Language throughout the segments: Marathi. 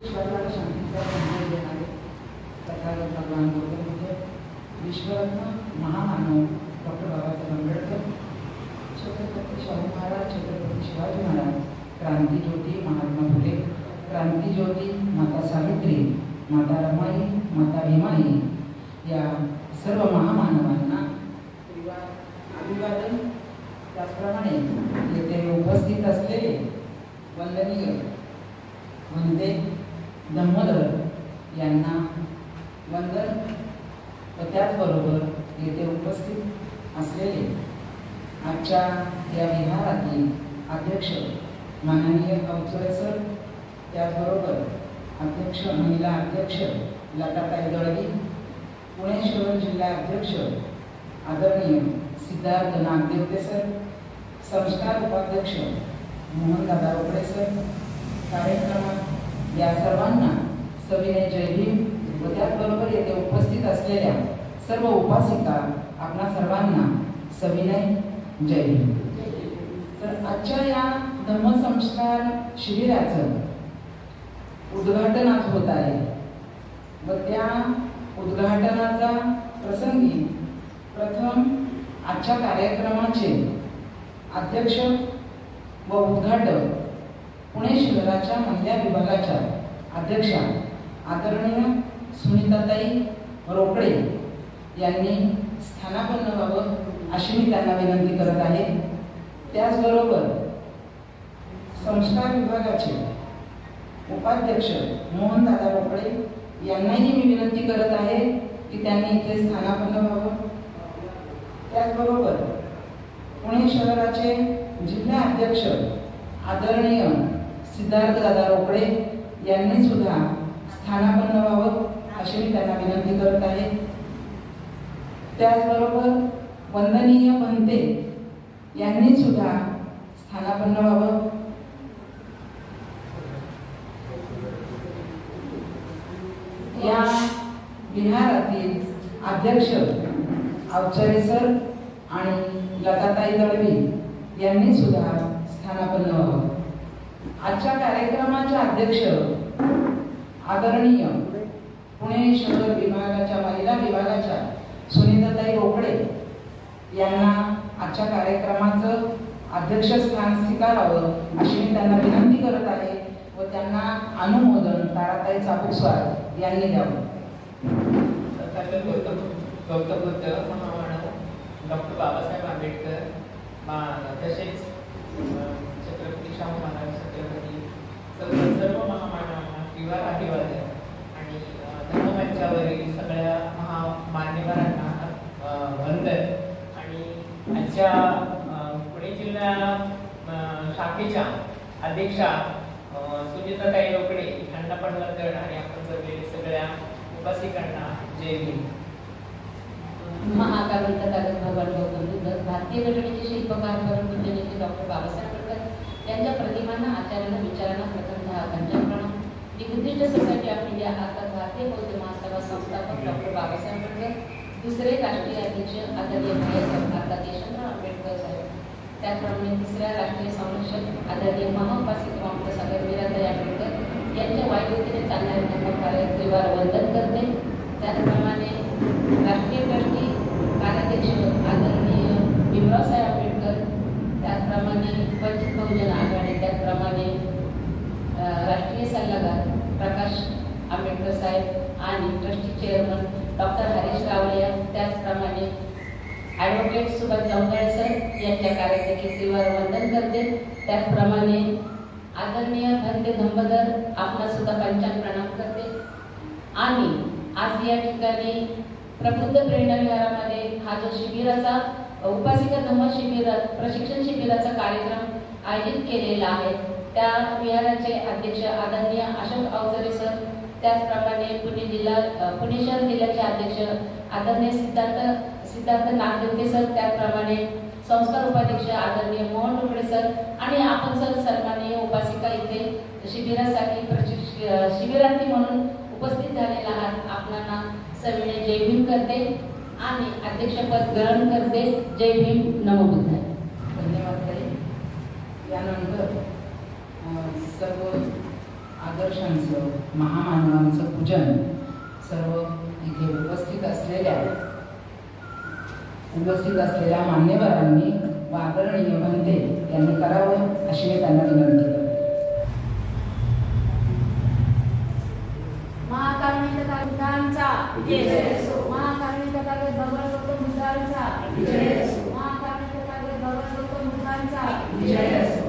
ईश्वराला शांतीचा संदेश देणारे तथागत भगवान गौतम बुद्ध, विश्वरत्न महामानव डॉक्टर बाबासाहेब आंबेडकर, छत्रपती शाहू महाराज, छत्रपती शिवाजी महाराज, क्रांतिज्योती महात्मा फुले, क्रांतिज्योती माता सावित्री, माता रमाई, माता भीमाई या सर्व महामानवांना अभिवादन. त्याचप्रमाणे येथे उपस्थित असलेले वंदनीय वंदे धम्मधर यांना वंदन व त्याचबरोबर येथे उपस्थित असलेले आजच्या या विहारातील अध्यक्ष माननीय अवचरे सर, त्याचबरोबर अध्यक्ष महिला अध्यक्ष लताताई दळवी, पुणे शहर जिल्हा अध्यक्ष आदरणीय सिद्धार्थ नागदेवते सर, संस्कार उपाध्यक्ष मोहनदादा रोकडे सर, कार्यक्रमात या सर्वांना सविनय जय भीम व त्याचबरोबर येथे उपस्थित असलेल्या सर्व उपासिका आपणा सर्वांना सविनय जय भीम. तर आजच्या या धम्मसंस्कार शिबिराचं उद्घाटन आज होत आहे व त्या उद्घाटनाचा प्रसंगी प्रथम आजच्या कार्यक्रमाचे अध्यक्ष व उद्घाटक पुणे शहराच्या महिला विभागाच्या अध्यक्षा आदरणीय सुनीताताई रोकडे यांनी स्थानापन्न व्हावं अशी मी त्यांना विनंती करत आहे. त्याचबरोबर संस्कार विभागाचे उपाध्यक्ष मोहनदादा रोकडे यांनाही मी विनंती करत आहे की त्यांनी इथे स्थानापन्न व्हावं. त्याचबरोबर पुणे शहराचे जिल्हा अध्यक्ष आदरणीय सिद्धार्थ दादा रोकडे यांनी सुद्धा स्थानापन्न व्हावं अशी मी त्यांना विनंती करत आहे. त्याचबरोबर वंदनीय भंते यांनी सुद्धा स्थानापन्न व्हावं. या विहारातील अध्यक्ष अवचरे सर आणि लताताई दळवी यांनी सुद्धा स्थानापन्न व्हावं. आजच्या कार्यक्रमाच्या अध्यक्ष आदरणीय पुणे शहर विभागाच्या महिला विभागाच्या सुनीताताई रोकडे यांना आजच्या कार्यक्रमाचं अध्यक्षस्थान स्वीकारावं अशी मी त्यांना विनंती करत आहे व त्यांना अनुमोदन ताराताई चापूसवार यांनी द्यावं. गौतम बुद्ध महामानव डॉक्टर बाबासाहेब आंबेडकर तसेच छत्रपती शाहू महाराज, छत्रपती सर्व महामानवांना विवाह अभिवादन आणि धर्ममंचावरील सगळ्या मान्यवरांना वंदन. आणि आजच्या पुणे जिल्हा शाखेच्या अध्यक्षा सुनीताताई रोकडे यांना पण वंदन आणि आपण जमलेल्या सगळ्या उपासिकांना जय भीम. महाकाव्य तथागत भगवान गौतम बुद्ध, भारतीय घटनेचे शिल्पकार परमपूज्य नेते डॉक्टर बाबासाहेब आंबेडकर यांच्या प्रतिमांना, आचार्यांना, विचारांना प्रथमतः पंचांग प्रणाम. दी बुद्धिस्ट सोसायटी ऑफ इंडिया अर्थात भारतीय बौद्ध महासभा संस्थापक डॉक्टर बाबासाहेब आंबेडकर, दुसरे राष्ट्रीय अध्यक्ष आदरणीय भैयासाहेब अर्थात यशवंतराव आंबेडकर साहेब, त्याचप्रमाणे तिसऱ्या राष्ट्रीय संरक्षक आदरणीय महाउपासिक रामप्रसाद मीराताई आंबेडकर यांच्या वायुगतीने चालणाऱ्या धर्मकार्य त्रिवार वंदन करते. त्याचप्रमाणे राष्ट्रीय ट्रस्टी कार्याध्यक्ष आदरणीय भीमरावसाहेब आंबेडकर, त्याचप्रमाणे वंचित बहुजन आघाडी, त्याचप्रमाणे राष्ट्रीय सल्लागार प्रकाश आंबेडकर साहेब आणि ट्रस्टी चेअरमन डॉक्टर हरीश रावले, त्याचप्रमाणे ॲडव्होकेट सुभाष जमदाळे सर यांच्या कार्याध्यक्ष त्रिवार वंदन करते. त्याचप्रमाणे आदरणीय भंते धम्मधर आपला सुद्धा पंचांग प्रणाम करते. आणि आज या ठिकाणी प्रबुद्ध प्रेरणा विहारामध्ये हा जो शिबिराचा उपासिका धम्म शिबिरात प्रशिक्षण शिबिराचा कार्यक्रम आयोजित केलेला आहे, त्या विहाराचे अध्यक्ष आदरणीय अशोक अवचरे सर, त्याचप्रमाणे पुणे शहर जिल्ह्याचे अध्यक्ष आदरणीय सिद्धार्थ नागदेवते सर, त्याचप्रमाणे संस्कार उपाध्यक्ष आदरणीय मोहन रोकडे सर आणि आपण सर सन्माननीय उपासिका इथे शिबिरार्थी म्हणून उपस्थित झालेला आहात. आपणांना सविनय जय भीम करते आणि अध्यक्षपद ग्रहण करते. जय भीम, नमो बुद्धाय. धन्यवाद. यानंतर सर्व आदर्शांचं महामानवांचं पूजन सर्व इथे उपस्थित असलेल्या मान्यवरांनी व आदरणीय भंते यांनी करावं अशी मी त्यांना विनंती करते. महाकारुणिक बुद्धांचा जय असो. महाकारुणिक भगवान गौतम बुद्धांचा जय असो. महाकारुणिक भगवान गौतम बुद्धांचा जय असो.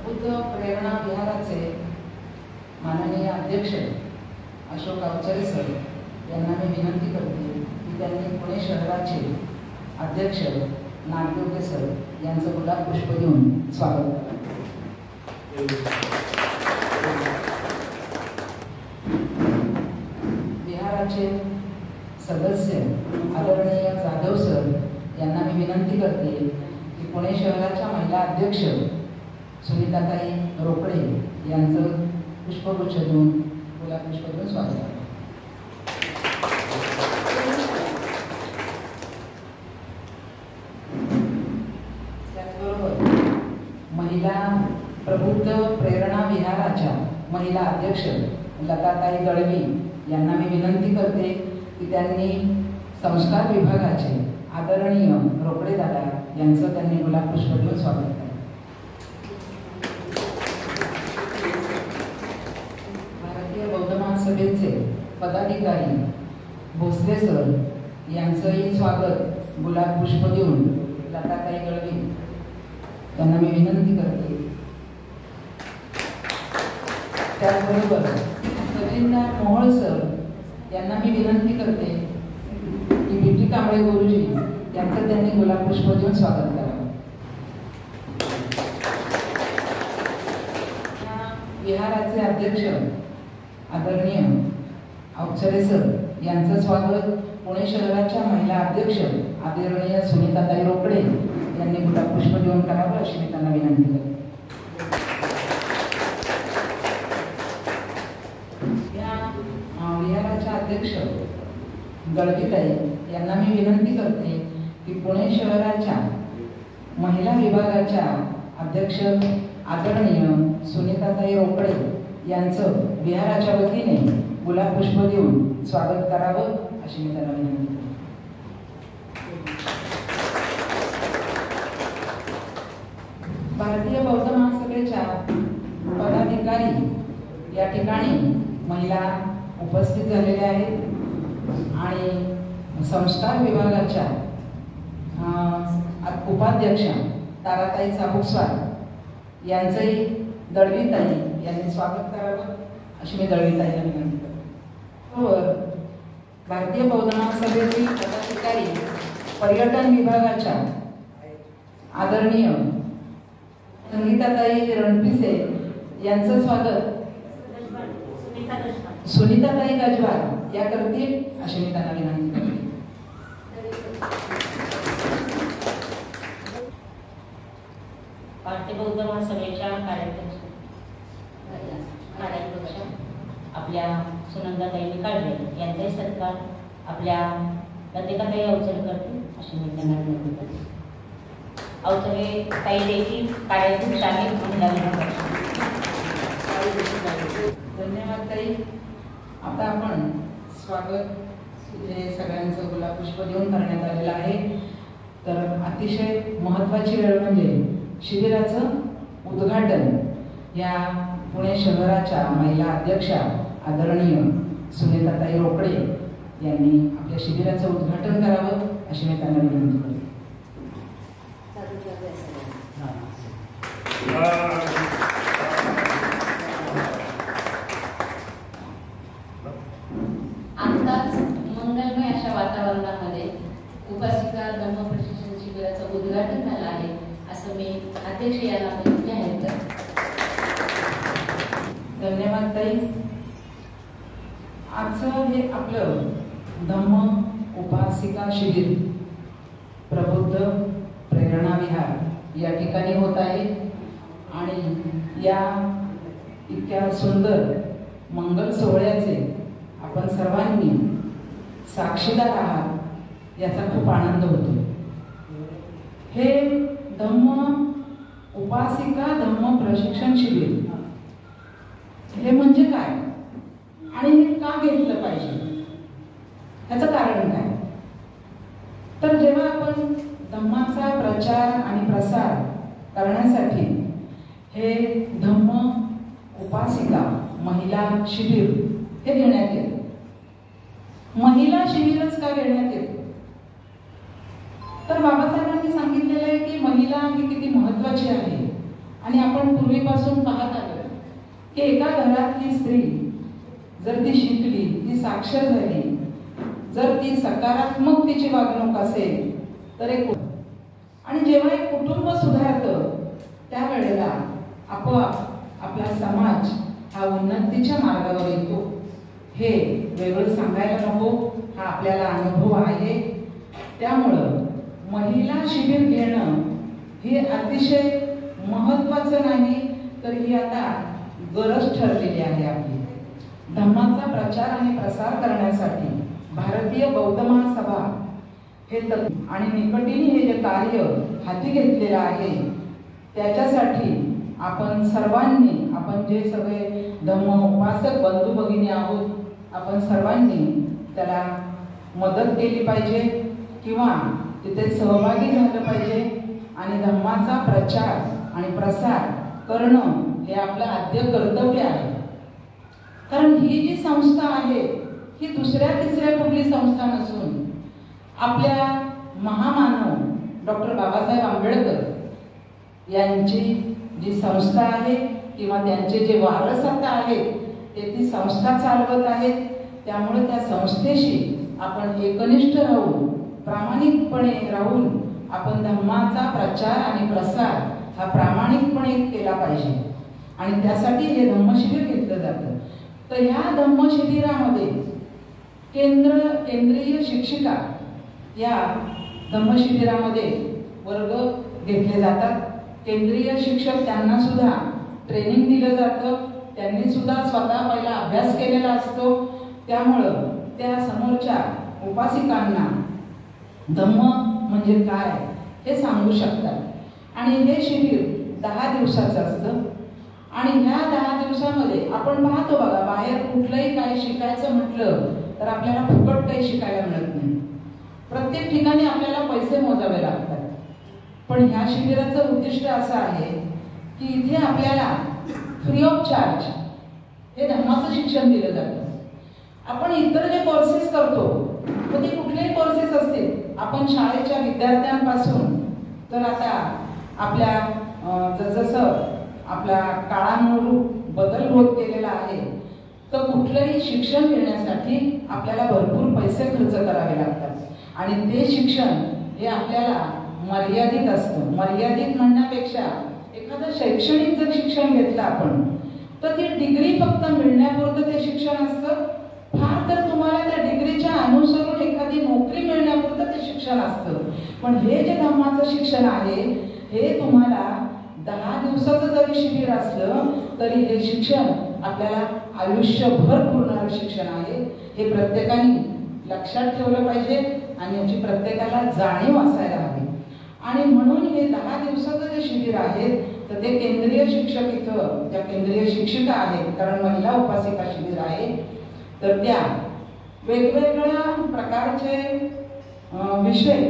बुद्ध प्रेरणा विहाराचे माननीय अध्यक्ष अशोक अवचरे सर यांना मी विनंती करते की त्यांनी पुणे शहराचे अध्यक्ष नागदेवते सर यांचं गुलाब पुष्प देऊन स्वागत करावे. विहाराचे सदस्य आदरणीय जाधव सर यांना मी विनंती करते की पुणे शहराच्या महिला अध्यक्ष सुनीताताई रोकडे यांचं पुष्पगुच्छ देऊन गुलाब पुष्प देऊन स्वागत करावे. महिला प्रबुद्ध प्रेरणा विहाराच्या महिला अध्यक्ष लताताई दळवी यांना मी विनंती करते की त्यांनी संस्कार विभागाचे आदरणीय रोकडे दादा यांचं त्यांनी गुलाब पुष्प देऊन स्वागत केलं. भारतीय बौद्ध महासभेचे पदाधिकारी भोसले सर यांचंही स्वागत गुलाब पुष्प देऊन लताताई दळवी त्यांना मी विनंती करते. त्याचबरोबर रवींद्रनाथ मोहोळ सर यांना मी विनंती करते की बिटी कांबळे गुरुजी यांचं त्यांनी गुलाब पुष्प देऊन स्वागत करावं. विहाराचे अध्यक्ष आदरणीय अवचरे सर यांचं स्वागत पुणे शहराच्या महिला अध्यक्ष आदरणीय सुनीताताई रोकडे यांनी गुलाब पुष्प देऊन करावं अशी मी त्यांना विनंती करते. या विहाराच्या अध्यक्ष दळवीताई यांना मी विनंती करते की पुणे शहराच्या महिला विभागाच्या अध्यक्ष आदरणीय सुनीताताई रोकडे यांचं विहाराच्या वतीने गुलाब पुष्प देऊन स्वागत करावं अशी मी त्यांना विनंती करते. भारतीय बौद्ध महासभेच्या पदाधिकारी या ठिकाणी महिला उपस्थित झालेल्या आहेत आणि संस्कार विभागाच्या उपाध्यक्ष ताराताई चाबुकस्वार यांचंही दळवीताई यांनी स्वागत करावं अशी मी दळवीताईला विनंती करते. भारतीय बौद्ध महासभेतील पदाधिकारी पर्यटन विभागाच्या आदरणीय संगीताताई रणपिसे यांचं स्वागत सुनीताताई गजवार या करतील अशी मी त्यांना विनंती करते. भारतीय बौद्ध महासभेच्या कार्याध्यक्ष आपल्या सुनंदाताई काढले यांचाही सत्कार आपल्या लतिकाताई अवचरे करतील अशी मी त्यांना विनंती करते. अवचरे ताई देखील कार्याध्यक्ष आहेत महिला विभागाच्या. धन्यवाद ताई. आता आपण स्वागत हे सगळ्यांचं गुलाब पुष्प देऊन करण्यात आलेलं आहे. तर अतिशय महत्त्वाची वेळ म्हणजे शिबिराचं उद्घाटन या पुणे शहराच्या महिला अध्यक्षा आदरणीय सुनीताताई रोकडे यांनी आपल्या शिबिराचं उद्घाटन करावं अशी मी त्यांना विनंती करते. आत्ताच मंगलमय अशा वातावरणामध्ये उपासिका धम्म प्रशिक्षण शिबिराचं उद्घाटन झालं आहे असं मी अध्यक्ष यांना जाहीर करते. धन्यवाद ताई. आजचं हे आपलं धम्म उपासिका शिबिर प्रबुद्ध प्रेरणा विहार या ठिकाणी होत आहे आणि या इतक्या सुंदर मंगल सोहळ्याचे आपण सर्वांनी साक्षीदार आहात याचा खूप आनंद होतो. हे धम्म उपासिका धम्म प्रशिक्षण शिबिर हे म्हणजे काय आणि हे का घेतलं पाहिजे, ह्याचं कारण काय? तर जेव्हा आपण धम्माचा प्रचार आणि प्रसार करण्यासाठी हे धम्म उपासिका महिला शिबिर हे घेण्यात येतं. महिला शिबिरच का घेण्यात येतं? तर बाबासाहेबांनी सांगितलेलं आहे की महिला ही किती महत्वाची आहे. आणि आपण पूर्वीपासून पाहत आलो की एका घरातली स्त्री जर ती शिकली, ती साक्षर झाली, जर ती सकारात्मक तिची वागणूक असेल तर एक, आणि जेव्हा एक कुटुंब सुधारतं त्यावेळेला आपोआप आपला समाज हा उन्नतीच्या मार्गावर येतो. हे वेगळं सांगायला नको, हा आपल्याला अनुभव आहे. त्यामुळं महिला शिबिर घेणं हे अतिशय महत्वाचं नाही, तर ही आता गरज ठरलेली आहे आपली. धम्माचा प्रचार आणि प्रसार करण्यासाठी भारतीय बौद्ध महासभा हे आणि निकटीने हे जे कार्य हाती घेतलेलं आहे त्याच्यासाठी आपण सर्वांनी, आपण जे सगळे धम्म उपासक बंधू भगिनी आहोत, आपण सर्वांनी त्याला मदत केली पाहिजे किंवा तिथे सहभागी झालं पाहिजे. आणि धम्माचा प्रचार आणि प्रसार करणं हे आपलं आद्य कर्तव्य आहे. कारण ही जी संस्था आहे ही दुसऱ्या तिसऱ्या कुठली संस्था नसून आपल्या महामानव डॉक्टर बाबासाहेब आंबेडकर यांची जी संस्था आहे किंवा त्यांचे जे वारस आता आहेत ते ती संस्था चालवत आहेत. त्यामुळे त्या संस्थेशी आपण एकनिष्ठ राहून, प्रामाणिकपणे राहून आपण धम्माचा प्रचार आणि प्रसार हा प्रामाणिकपणे केला पाहिजे. आणि त्यासाठी हे धम्मशिबिर घेतलं जातं. तर ह्या धम्मशिबिरामध्ये केंद्रीय शिक्षिका या धम्मशिबिरामध्ये वर्ग घेतले जातात. केंद्रीय शिक्षक त्यांना सुद्धा ट्रेनिंग दिलं जातं. त्यांनी सुद्धा स्वतः पहिला अभ्यास केलेला असतो. त्यामुळं त्या समोरच्या उपासिकांना धम्म म्हणजे काय हे सांगू शकतात. आणि हे शिबिर 10 दिवसाचं असतं. आणि ह्या 10 दिवसामध्ये आपण पाहतो बघा, बाहेर कुठलंही काही शिकायचं म्हटलं तर आपल्याला फुकट काही शिकायला मिळत नाही. प्रत्येक ठिकाणी आपल्याला पैसे मोजावे लागतात. पण ह्या शिबिराचं उद्दिष्ट असं आहे की इथे आपल्याला फ्री ऑफ चार्ज हे धम्माचं शिक्षण दिलं जातं. आपण इतर जे कोर्सेस करतो तर ते कुठलेही कोर्सेस असतील, आपण शाळेच्या विद्यार्थ्यांपासून तर आता आपल्या जसं आपल्या काळानुरूप बदल होत गेलेला आहे, तर कुठलंही शिक्षण घेण्यासाठी आपल्याला भरपूर पैसे खर्च करावे लागतात. आणि ते शिक्षण हे आपल्याला मर्यादित असतं. मर्यादित म्हणण्यापेक्षा एखादं शैक्षणिक जर शिक्षण घेतलं आपण तर ती डिग्री फक्त मिळण्यापुरतं ते शिक्षण असतं. फार तर तुम्हाला त्या डिग्रीच्या अनुसरून एखादी नोकरी मिळण्यापुरतं ते शिक्षण असतं. पण हे जे धम्माचं शिक्षण आहे हे तुम्हाला 10 दिवसाचं जरी शिबिर असलं तरी हे शिक्षण आपल्याला आयुष्यभर पुरणारं शिक्षण आहे. हे प्रत्येकाने लक्षात ठेवलं पाहिजे आणि याची प्रत्येकाला जाणीव असायला हवी. आणि म्हणून हे 10 दिवसाचं जे शिबिर आहे तर ते केंद्रीय शिक्षक इथं ज्या केंद्रीय शिक्षिका आहेत, कारण महिला उपासिका शिबिर आहे, तर त्या वेगवेगळ्या प्रकारचे विषय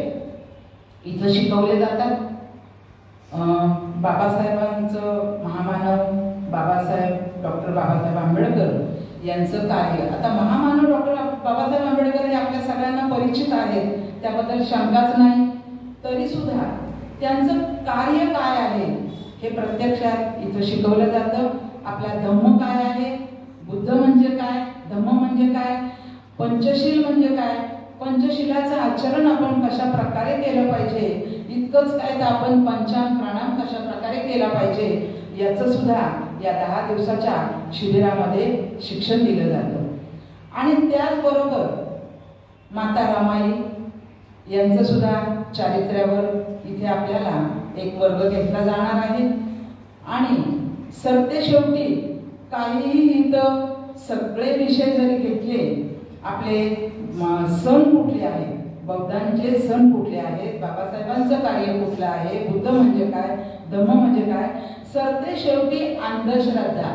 इथं शिकवले जातात. बाबासाहेबांचं महामानव डॉक्टर बाबासाहेब आंबेडकर यांचं कार्य, आता महामानव डॉक्टर बाबासाहेब आंबेडकर हे आपल्या सगळ्यांना परिचित आहेत, त्याबद्दल शंकाच नाही. तरी सुद्धा त्यांचं कार्य काय आहे हे प्रत्यक्षात इथं शिकवलं जातं. आपला धम्म काय आहे, बुद्ध म्हणजे काय, धम्म म्हणजे काय, पंचशील म्हणजे काय, पंचशिलाचं आचरण आपण कशा प्रकारे केलं पाहिजे, इतकंच काय तर आपण पंचांग प्राणायाम कशा प्रकारे केला पाहिजे याचं सुद्धा या 10 दिवसाच्या शिबिरामध्ये शिक्षण दिलं जातं. आणि त्याचबरोबर माता रामाई यांचं सुद्धा चारित्र्यावर इथे आपल्याला एक वर्ग घेतला जाणार आहे. आणि सरतेशेवटी काहीही इथं सगळे विषय जरी घेतले, आपले सण कुठले आहेत, बौद्धांचे सण कुठले आहेत, बाबासाहेबांचं कार्य कुठलं आहे, बुद्ध म्हणजे काय, धम्म म्हणजे काय. सरते शेवटी अंधश्रद्धा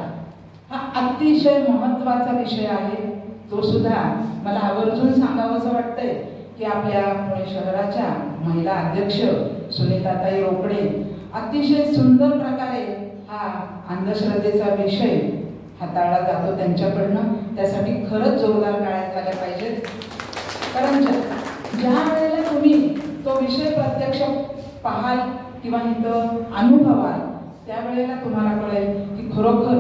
हा अतिशय महत्त्वाचा विषय आहे. तो सुद्धा मला आवर्जून सांगावंसं वाटतंय की आपल्या पुणे शहराच्या महिला अध्यक्ष सुनीताताई रोकडे अतिशय सुंदर प्रकारे हा अंधश्रद्धेचा विषय हाताळला जातो त्यांच्याकडनं. त्यासाठी खरंच जोरदार टाळ्या झाल्या पाहिजेत. कारण ज्या वेळेला तुम्ही तो विषय प्रत्यक्ष पाहाल किंवा इथं अनुभवाल त्यावेळेला तुम्हाला कळेल की खरोखर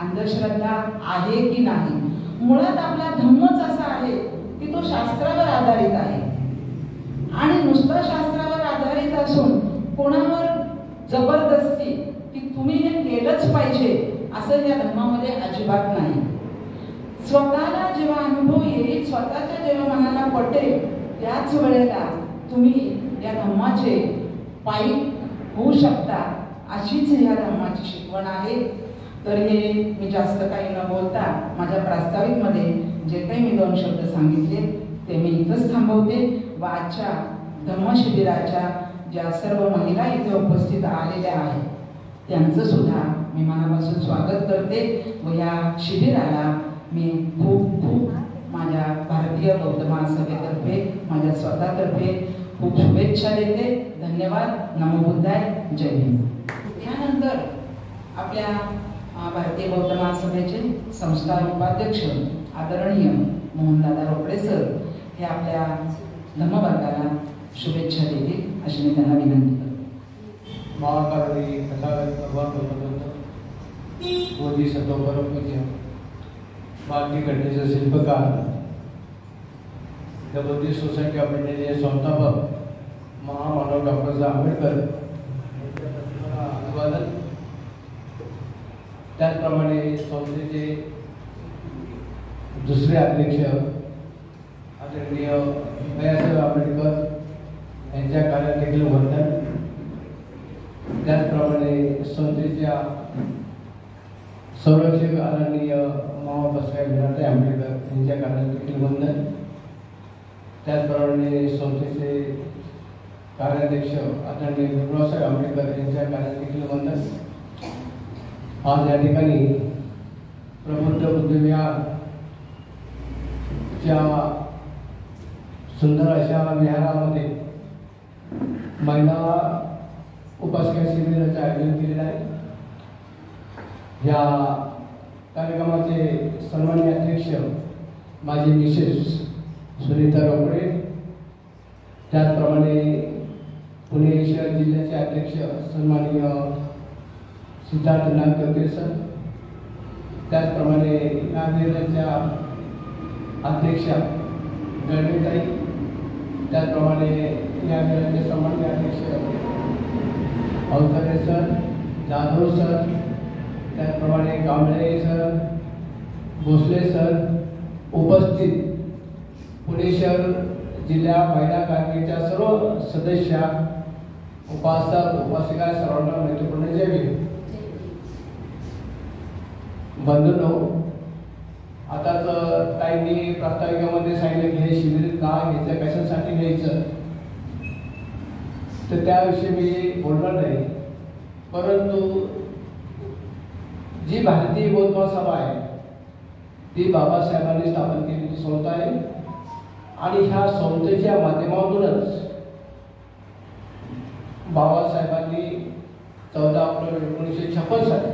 अंधश्रद्धा आहे की नाही. मुळात आपला धम्मच असा आहे की तो शास्त्रावर आधारित आहे आणि नुसता शास्त्रावर आधारित असून कोणावर जबरदस्ती की तुम्ही हे केलंच पाहिजे असं या धर्मामध्ये अजिबात नाही. स्वतःला जेव्हा अनुभव येईल, स्वतःच्या जेव्हा मनाला पटेल त्याच वेळेला तुम्ही या धर्माचे पायी होऊ शकता. अशीच या धर्माची शिकवण आहे. तर हे मी जास्त काही न बोलता माझ्या प्रास्ताविकमध्ये जे काही मी 2 शब्द सांगितले ते मी इथंच थांबवते व आजच्या धम्मशिबिराच्या ज्या सर्व महिला इथे उपस्थित आलेल्या आहेत त्यांचं सुद्धा मी मनापासून स्वागत करते व या शिबिराला मी खूप खूप माझ्या भारतीय बौद्ध महासभेतर्फे माझ्या स्वतःतर्फे खूप शुभेच्छा देते. धन्यवाद. नमो बुद्धाय. जय हिंद. त्यानंतर आपल्या भारतीय बौद्ध महासभेचे संस्थान उपाध्यक्ष आदरणीय मोहनदादा रोकडे सर हे आपल्या धम्मवर्गाला शुभेच्छा देतील अशी मी त्यांना विनंती करतो. महाकाली तथागत बोधिसत्व परमपूज्य भारतीय घटनेचे शिल्पकार द बुद्धिस्ट सोसायटी ऑफ इंडियाचे संस्थापक महामानव डॉक्टर साहेब आंबेडकर अभिवादन. त्याचप्रमाणे संस्थेचे दुसरे अध्यक्ष आदरणीय भैयासाहेब आंबेडकर यांच्या कार्यात देखील वंदन. त्याचप्रमाणे संस्थेच्या संरक्षक आदरणीय बाबासाहेब आंबेडकर यांच्या कार्यात देखील वंदन. त्याचप्रमाणे संस्थेचे कार्याध्यक्ष आदरणीय बाबासाहेब आंबेडकर यांच्या कार्यात देखील वंदन. आज या ठिकाणी प्रबुद्ध बुद्धविहारच्या सुंदर अशा विहारामध्ये महिला उपासिका शिबिराचे आयोजन केलेले आहे. या कार्यक्रमाचे सन्माननीय अध्यक्ष माझे मिसेस सुनीता रोकडे, त्याचप्रमाणे पुणे शहर जिल्ह्याचे अध्यक्ष सन्माननीय सिद्धार्थ नागकर सर, त्याचप्रमाणे या जिल्ह्याच्या अध्यक्षा गणेताई, त्याचप्रमाणे या जिल्ह्याचे सन्माननीय अध्यक्ष अवतरे सर, जाधव सर, त्याचप्रमाणे कांबळे सर, भोसले सर, उपस्थित पुणे शहर जिल्हा महिला काँग्रेसच्या सर्व सदस्य, उपासक उपासिका सर्वांना मैत्रीपूर्ण जय भीम. बंधूंनो, आताच ताईंनी प्रास्ताविकामध्ये सांगितलं की हे शिबिर का घ्यायचं, कशासाठी घ्यायचं, तर त्याविषयी मी बोलणार नाही. परंतु जी भारतीय बौद्ध महासभा आहे ती बाबासाहेबांनी स्थापन केलेली संस्था आहे आणि ह्या संस्थेच्या माध्यमातूनच बाबासाहेबांनी 14 ऑक्टोबर 1956 साली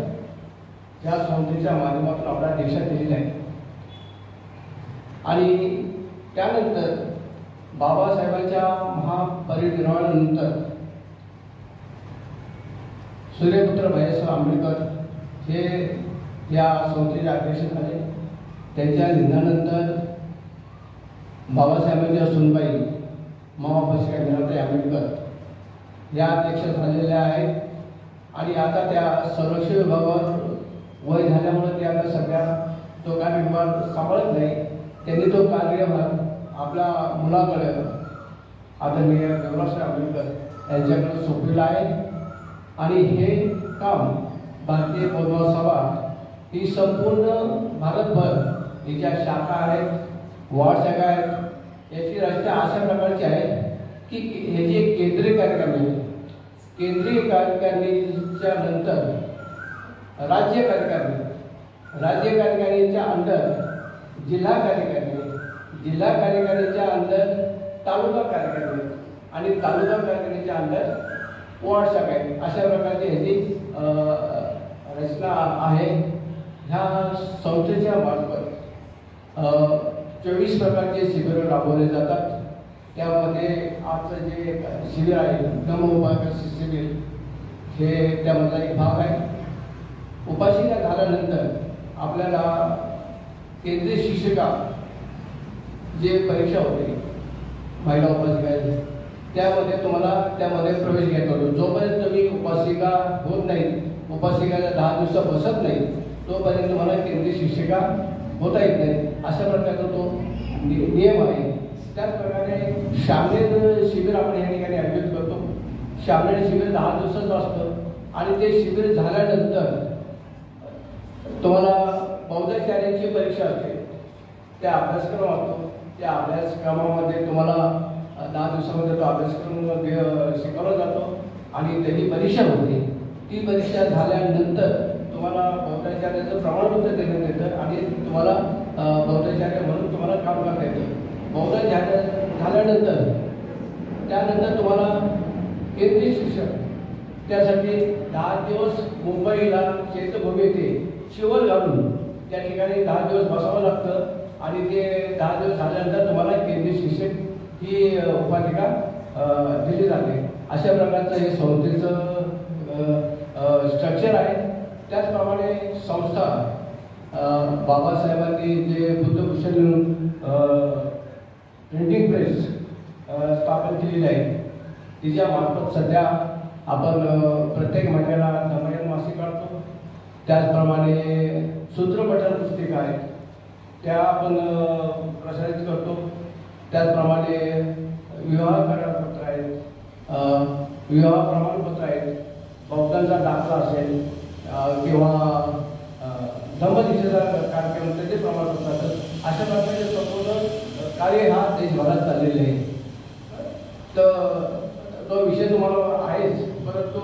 या संस्थेच्या माध्यमातून आपल्या देशात दिलेला आहे. आणि त्यानंतर बाबासाहेबांच्या महापरिनिर्वाणानंतर सूर्यपुत्र भैयासाहेब आंबेडकर हे या संस्थेचे अध्यक्ष झाले. त्यांच्या निधनानंतर बाबासाहेबांच्या सुनबाई महाउपासिका मीराताई आंबेडकर या अध्यक्ष झालेल्या आहेत. आणि आता त्या संरक्षण विभागावर वय झाल्यामुळे ते आता सध्या तो कार्यभार सांभाळत नाही. त्यांनी तो कार्यभार आपल्या मुलाकडे आदरणीय बाबासाहेब आंबेडकर यांच्याकडे सोपविला आहे. आणि हे काम भारतीय बौद्ध महासभा ही संपूर्ण भारतभर ही ज्या शाखा आहेत, वार्ड शाखा आहेत, याची रचना अशा प्रकारची आहे की हे जे केंद्रीय कार्यकारिणी, केंद्रीय कार्यकारिणीच्या नंतर राज्य कार्यकारिणी, राज्य कार्यकारिणीच्या अंडर जिल्हा कार्यकारिणी, जिल्हा कार्यकारिणीच्या अंडर तालुका कार्यकारिणी आणि तालुका कार्यकारिणीच्या अंडर वॉर्ड शाखा आहे. अशा प्रकारची ह्याची रचना आहे. ह्या संस्थेच्या मार्फत 24 प्रकारचे शिबिर राबवले जातात. त्यामध्ये आजचं जे शिबिर आहे नमोपाकर्षी शिबिर हे त्यामधला एक भाग आहे. उपाशिका झाल्यानंतर आपल्याला केंद्रीय शिक्षिका जे परीक्षा होते महिला उपासिका त्यामध्ये प्रवेश घ्यायचा होतो. जोपर्यंत तुम्ही उपासिका होत नाही, उपासिकाला 10 दिवस बसत नाही, तोपर्यंत तुम्हाला केंद्रीय शिक्षिका होता येत नाही. अशा प्रकारचा तो नियम आहे. त्याचप्रकारे शामनेर शिबिर आपण या ठिकाणी आयोजित करतो. शामनेर शिबिर 10 दिवसाचं असतं आणि ते शिबिर झाल्यानंतर तुम्हाला बौद्धाचार्यांची परीक्षा असते. त्या अभ्यासक्रम असतो. त्या अभ्यासक्रमामध्ये तुम्हाला 10 दिवसामध्ये तो अभ्यासक्रम शिकवला जातो आणि त्याची परीक्षा होते. ती परीक्षा झाल्यानंतर तुम्हाला बौद्धाचार्याचं प्रमाणपत्र देण्यात येतं आणि तुम्हाला बौद्धाचार्य म्हणून तुम्हाला काम करता येतं. बौद्धाचार्य झाल्यानंतर त्यानंतर तुम्हाला केंद्रीय शिक्षक त्यासाठी 10 दिवस मुंबईला चैत्यभूमी येथे शिवर घालून त्या ठिकाणी 10 दिवस बसावं लागतं आणि ते 10 दिवस झाल्यानंतर तुम्हाला केंद्रीय शिक्षक ही उपाधिका दिली जाते. अशा प्रकारचं हे संस्थेचं स्ट्रक्चर आहे. त्याचप्रमाणे संस्था बाबासाहेबांनी जे बुद्धभूषण प्रिंटिंग प्रेस स्थापन केलेली आहे तिच्या मार्फत सध्या आपण प्रत्येक महिन्याला धमयन मासिक काढतो. त्याचप्रमाणे सूत्रपठन पुस्तिका आहेत त्या आपण प्रसारित करतो. त्याचप्रमाणे विवाह करारपत्र आहेत, विवाह प्रमाणपत्र आहेत, बौद्धांचा दाखला असेल किंवा धम्मदीक्षेचा कार्यक्रम त्याचे प्रमाणपत्र असतात. अशा प्रकारचे संपूर्ण कार्य हा देशभरात चाललेले आहे. तर तो विषय तुम्हाला आहेच, परंतु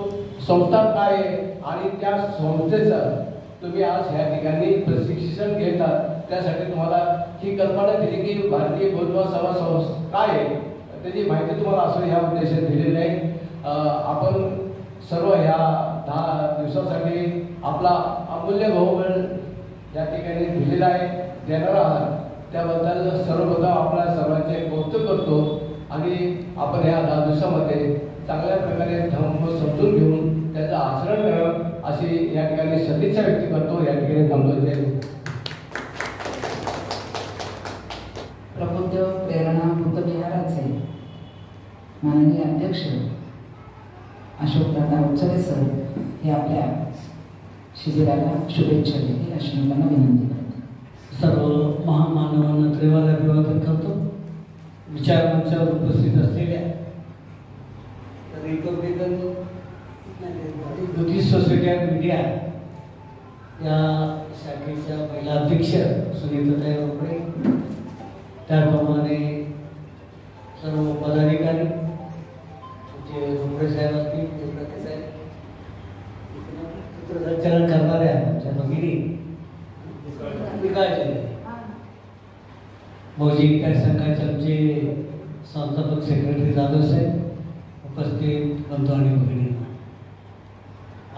संस्था काय आहे आणि त्या संस्थेचं तुम्ही आज ह्या ठिकाणी प्रशिक्षण घेतात. त्यासाठी तुम्हाला ही कल्पना दिली की भारतीय बौद्ध सभा संस्था काय आहे त्याची माहिती तुम्हाला असं ह्या उद्देशाने दिलेली आहे. आपण सर्व ह्या 10 दिवसासाठी आपला अमूल्य बहुबळ या ठिकाणी दिलेला आहे, देणार आहात. त्याबद्दल सर्वप्रथम आपल्या सर्वांचे कौतुक करतो आणि आपण ह्या 10 दिवसामध्ये चांगल्या प्रकारे धम्म समजून घेऊन त्याचं आचरण करावं अशी या ठिकाणी सदिच्छा व्यक्त करतो. या ठिकाणी थांबतो. प्रबुद्ध प्रेरणा बुद्धविहाराचे माननीय अध्यक्ष अशोकदादा उचले सर हे आपल्या शिबिराला शुभेच्छा देतील अशी मी त्यांना विनंती करतो. सर्व महामानवांना त्रिवार अभिवादन करतो. विचारमंचावर उपस्थित असलेल्या Republican Buddhist society of media या शाखेच्या महिला अध्यक्ष सुनीताताई रोकडे, त्याप्रमाणे सर्व पदाधिकारी जे रोकडे साहेब असतील, देवराते साहेब, सूत्रसंचालन करणाऱ्या आमच्या भगिनी मौजी विकास संघाचे आमचे संस्थापक सेक्रेटरी जाधव साहेब, उपस्थित बंधू आणि भगिनींना,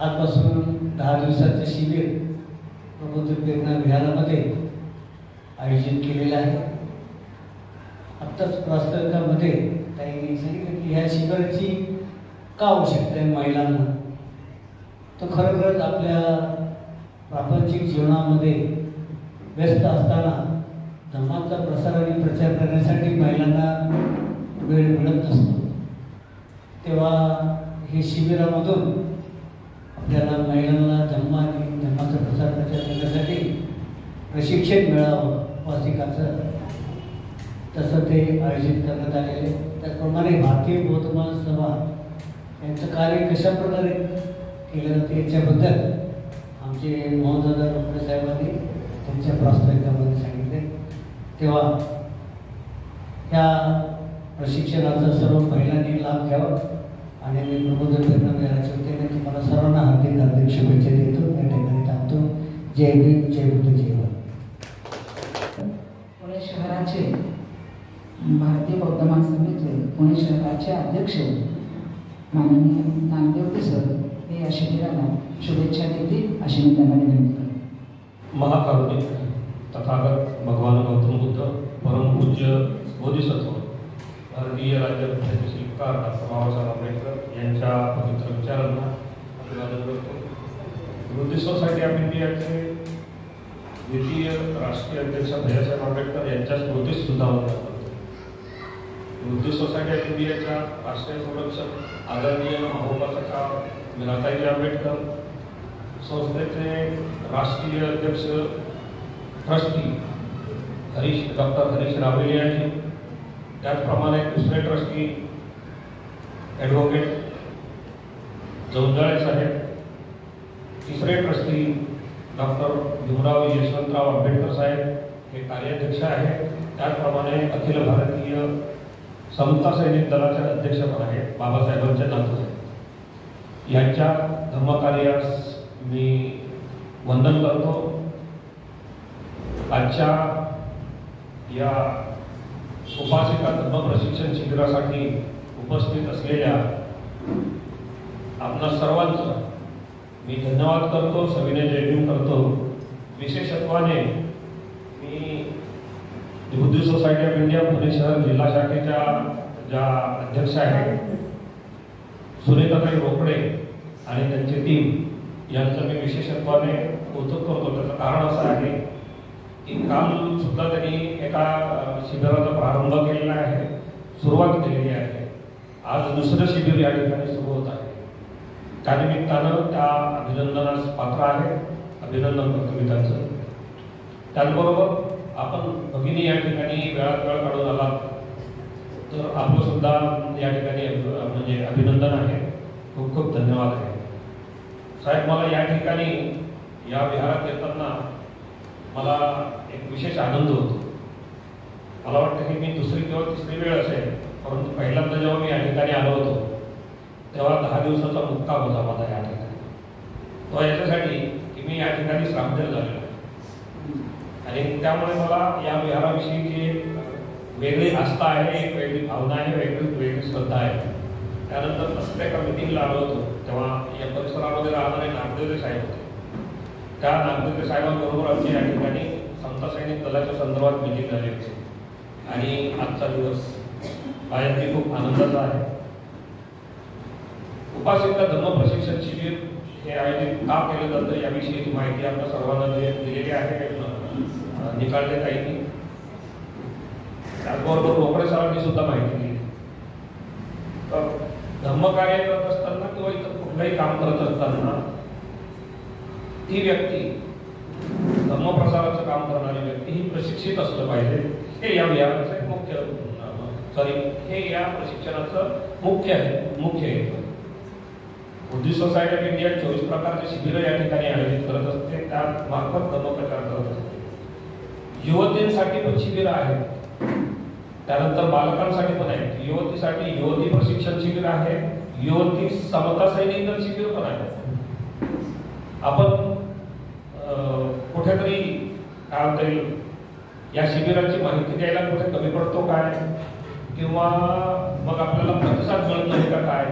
आजपासून 10 दिवसाचे शिबिर प्रबुद्ध प्रेरणा विहारामध्ये आयोजित केलेलं आहे. आत्ताच प्रास्ताविकामध्ये ताईंनी सांगितलं की ह्या शिबिराची का आवश्यकता आहे महिलांना. तो खरोखरच आपल्या प्रापंचिक जीवनामध्ये व्यस्त असताना धर्माचा प्रसार आणि प्रचार करण्यासाठी महिलांना वेळ मिळत नसतो. तेव्हा हे शिबिरामधून आपल्याला महिलांना धर्म आणि धर्माचा प्रसार प्रचार करण्यासाठी प्रशिक्षण मिळावं उपासिकाचं, तसं ते आयोजित करण्यात आलेले. त्याचप्रमाणे भारतीय बौद्ध महासभा यांचं कार्य कशा प्रकारे केलं जाते याच्याबद्दल आमचे मोहनदादा रोकडे साहेबांनी त्यांच्या प्रास्ताविकामध्ये सांगितले. तेव्हा ह्या प्रशिक्षणाचा सर्व महिलांनी लाभ घ्यावा आणि मी प्रबोधन प्रेरणा देण्याच्या वतीने तुम्हाला सर्वांना हार्दिक हार्दिक शुभेच्छा देतो. या ठिकाणी थांबतो. जय भीम, जय बुद्ध, जय भारत. पुणे शहराचे भारतीय बौद्ध महासभेचे पुणे शहराचे अध्यक्ष माननीय नामदेव सर हे या शिबिराला शुभेच्छा देतील अशी मी त्यांना विनंती करते. महाकारुणिक तथागत भगवान गौतम बुद्ध परमपूज्य बोधिसत्व भारतीय राज्यघटनेचे शिल्पकार डॉक्टर बाबासाहेब आंबेडकर यांच्या पवित्र विचारांना अभिवादन करतो. बुद्धिस्ट सोसायटी ऑफ इंडियाचे द्वितीय राष्ट्रीय अध्यक्ष भैयासाहेब आंबेडकर यांच्या स्मृतीस सुद्धा वंदन करतो. बुद्धिस्ट सोसायटी ऑफ इंडियाच्या राष्ट्रीय संरक्षक आदरणीय महोपासका मीराताई आंबेडकर, संस्थेचे राष्ट्रीय अध्यक्ष ट्रस्टी डॉक्टर हरीश रावलियाजी, त्याचप्रमाणे दुसरे ट्रस्टी ॲडव्होकेट जौंजाळे साहेब, तिसरे ट्रस्टी डॉक्टर भीमराव यशवंतराव आंबेडकर साहेब हे कार्याध्यक्ष आहेत. त्याचप्रमाणे अखिल भारतीय समता सैनिक दलाचे अध्यक्ष पण आहेत बाबासाहेबांचे नातू. यांच्या धर्मकार्यास मी वंदन करतो. आजच्या या उपासिका धर्म प्रशिक्षण शिबिरासाठी उपस्थित असलेल्या आपणा सर्वांचं मी धन्यवाद करतो, सविनय जयभीम करतो. विशेषत्वाने मी Buddhist society of India Pune शहर जिल्हा शाखेच्या ज्या अध्यक्ष आहेत सुनीताताई रोकडे आणि त्यांची टीम यांचं मी विशेषत्वाने कौतुक करतो. त्याचं कारण असं आहे की काल सुद्धा त्यांनी एका शिबिराचा प्रारंभ केलेला आहे, सुरुवात केलेली आहे. आज दुसरं शिबिर या ठिकाणी सुरू होत आहे. त्यानिमित्तानं त्या अभिनंदनास पात्र आहे. अभिनंदन करतो मी त्यांचं. त्याचबरोबर आपण भगिनी या ठिकाणी वेळात वेळ काढून आलात तर आपलं सुद्धा या ठिकाणी म्हणजे अभिनंदन आहे. खूप खूप धन्यवाद आहे साहेब. मला या ठिकाणी या विहारात येताना मला एक विशेष आनंद होतो. मला वाटतं की मी दुसरी किंवा तिसरी वेळ असेल, परंतु पहिल्यांदा जेव्हा मी या ठिकाणी आलो होतो तेव्हा 10 दिवसाचा मुक्काम होता माझा या ठिकाणी. तो याच्यासाठी की मी या ठिकाणी श्रामदेव झालेलो आणि त्यामुळे मला या विहाराविषयीची वेगळी आस्था आहे, एक वेगळी भावना आहे, वेगळी श्रद्धा आहे. त्यानंतर तसं एका मिटिंगला आलो होतो तेव्हा या परिसरामध्ये राहणारे नागदेवरे साहेब होते. त्या नागदेवरे साहेबांबरोबर आमची या ठिकाणी समता सैनिक दलाच्या संदर्भात मिटिंग झाली होती आणि आजचा दिवस माझ्यासाठी खूप आनंदाचा आहे. उपासिका धर्म प्रशिक्षण शिबिर हे आयोजित का केलं जातं याविषयीची माहिती आपल्या सर्वांना दिलेली आहे निकालच्या काही. त्याचबरोबर रोकडे सरांनी सुद्धा माहिती दिली. तर धर्मकार्य करत असताना किंवा इतर कुठलंही काम करत असताना ती व्यक्ती, धर्मप्रसाराचं काम करणारी व्यक्ती ही प्रशिक्षित असलं पाहिजे. हे या विहाराचं एक हे या प्रशिक्षणाचं मुख्य आहे. बुद्धिस्ट सोसायटी ऑफ इंडिया 24 प्रकारचे शिबिरं या ठिकाणी आयोजित करत असते. त्या मार्फत धर्मप्रचार करत असते. युवतींसाठी पण शिबिरं आहेत, त्यानंतर बालकांसाठी पण आहेत. युवतीसाठी युवती प्रशिक्षण शिबिर आहे, युवती समता सैनिक दल शिबिर पण आहे. आपण कुठेतरी काय म्हणता येईल या शिबिराची माहिती द्यायला कुठे कमी पडतो काय, किंवा मग आपल्याला प्रतिसाद मिळत नाही का काय,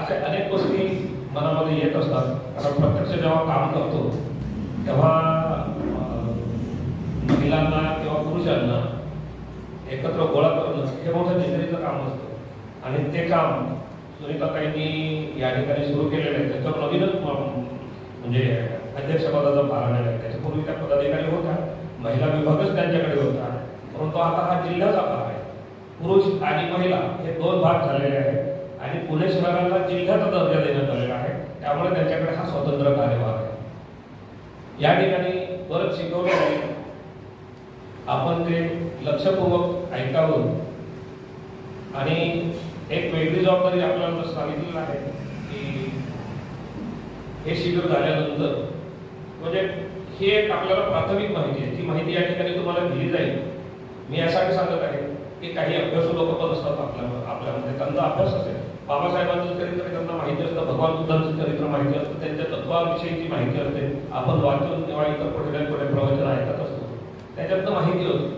असे अनेक गोष्टी मनामध्ये येत असतात. कारण प्रत्यक्ष जेव्हा काम करतो तेव्हा महिलांना किंवा पुरुषांना एकत्र गोळा करणं हे मोठं जिंदगीचं काम असतं आणि ते काम सुनीताताईंनी या ठिकाणी सुरू केलेलं आहे. त्याच्यावर नवीनच म्हणजे अध्यक्षपदाचा भार आलेला आहे. त्याच्यापूर्वी त्या पदाधिकारी होत्या, महिला विभागच त्यांच्याकडे होता, परंतु आता हा जिल्ह्याचा भाग आहे. पुरुष आणि महिला हे 2 भाग झालेले आहेत आणि पुणे शहराला जिल्ह्याचा दर्जा देण्यात आलेला आहे. त्यामुळे त्यांच्याकडे हा स्वतंत्र कार्यभार आहे. या ठिकाणी बरंच शिकवलं आहे. आपण ते लक्षपूर्वक ऐकावं आणि एक वेगळी जबाबदारी आपल्याला सांगितलेलं आहे की हे शिबिर झाल्यानंतर म्हणजे ही एक आपल्याला प्राथमिक माहिती आहे, ती माहिती या ठिकाणी तुम्हाला दिली जाईल. मी यासाठी सांगत आहे की काही अभ्यासू लोक पण असतात आपल्यामध्ये, त्यांचा अभ्यास असेल, बाबासाहेबांचं चरित्र त्यांना माहिती असतं, भगवान बुद्धांचं चरित्र माहिती असतं, त्यांच्या तत्वाविषयीची माहिती असते, आपण वाचून किंवा इतर पुढे प्रवचन ऐकत असतो, त्याच्यातनं माहिती होती.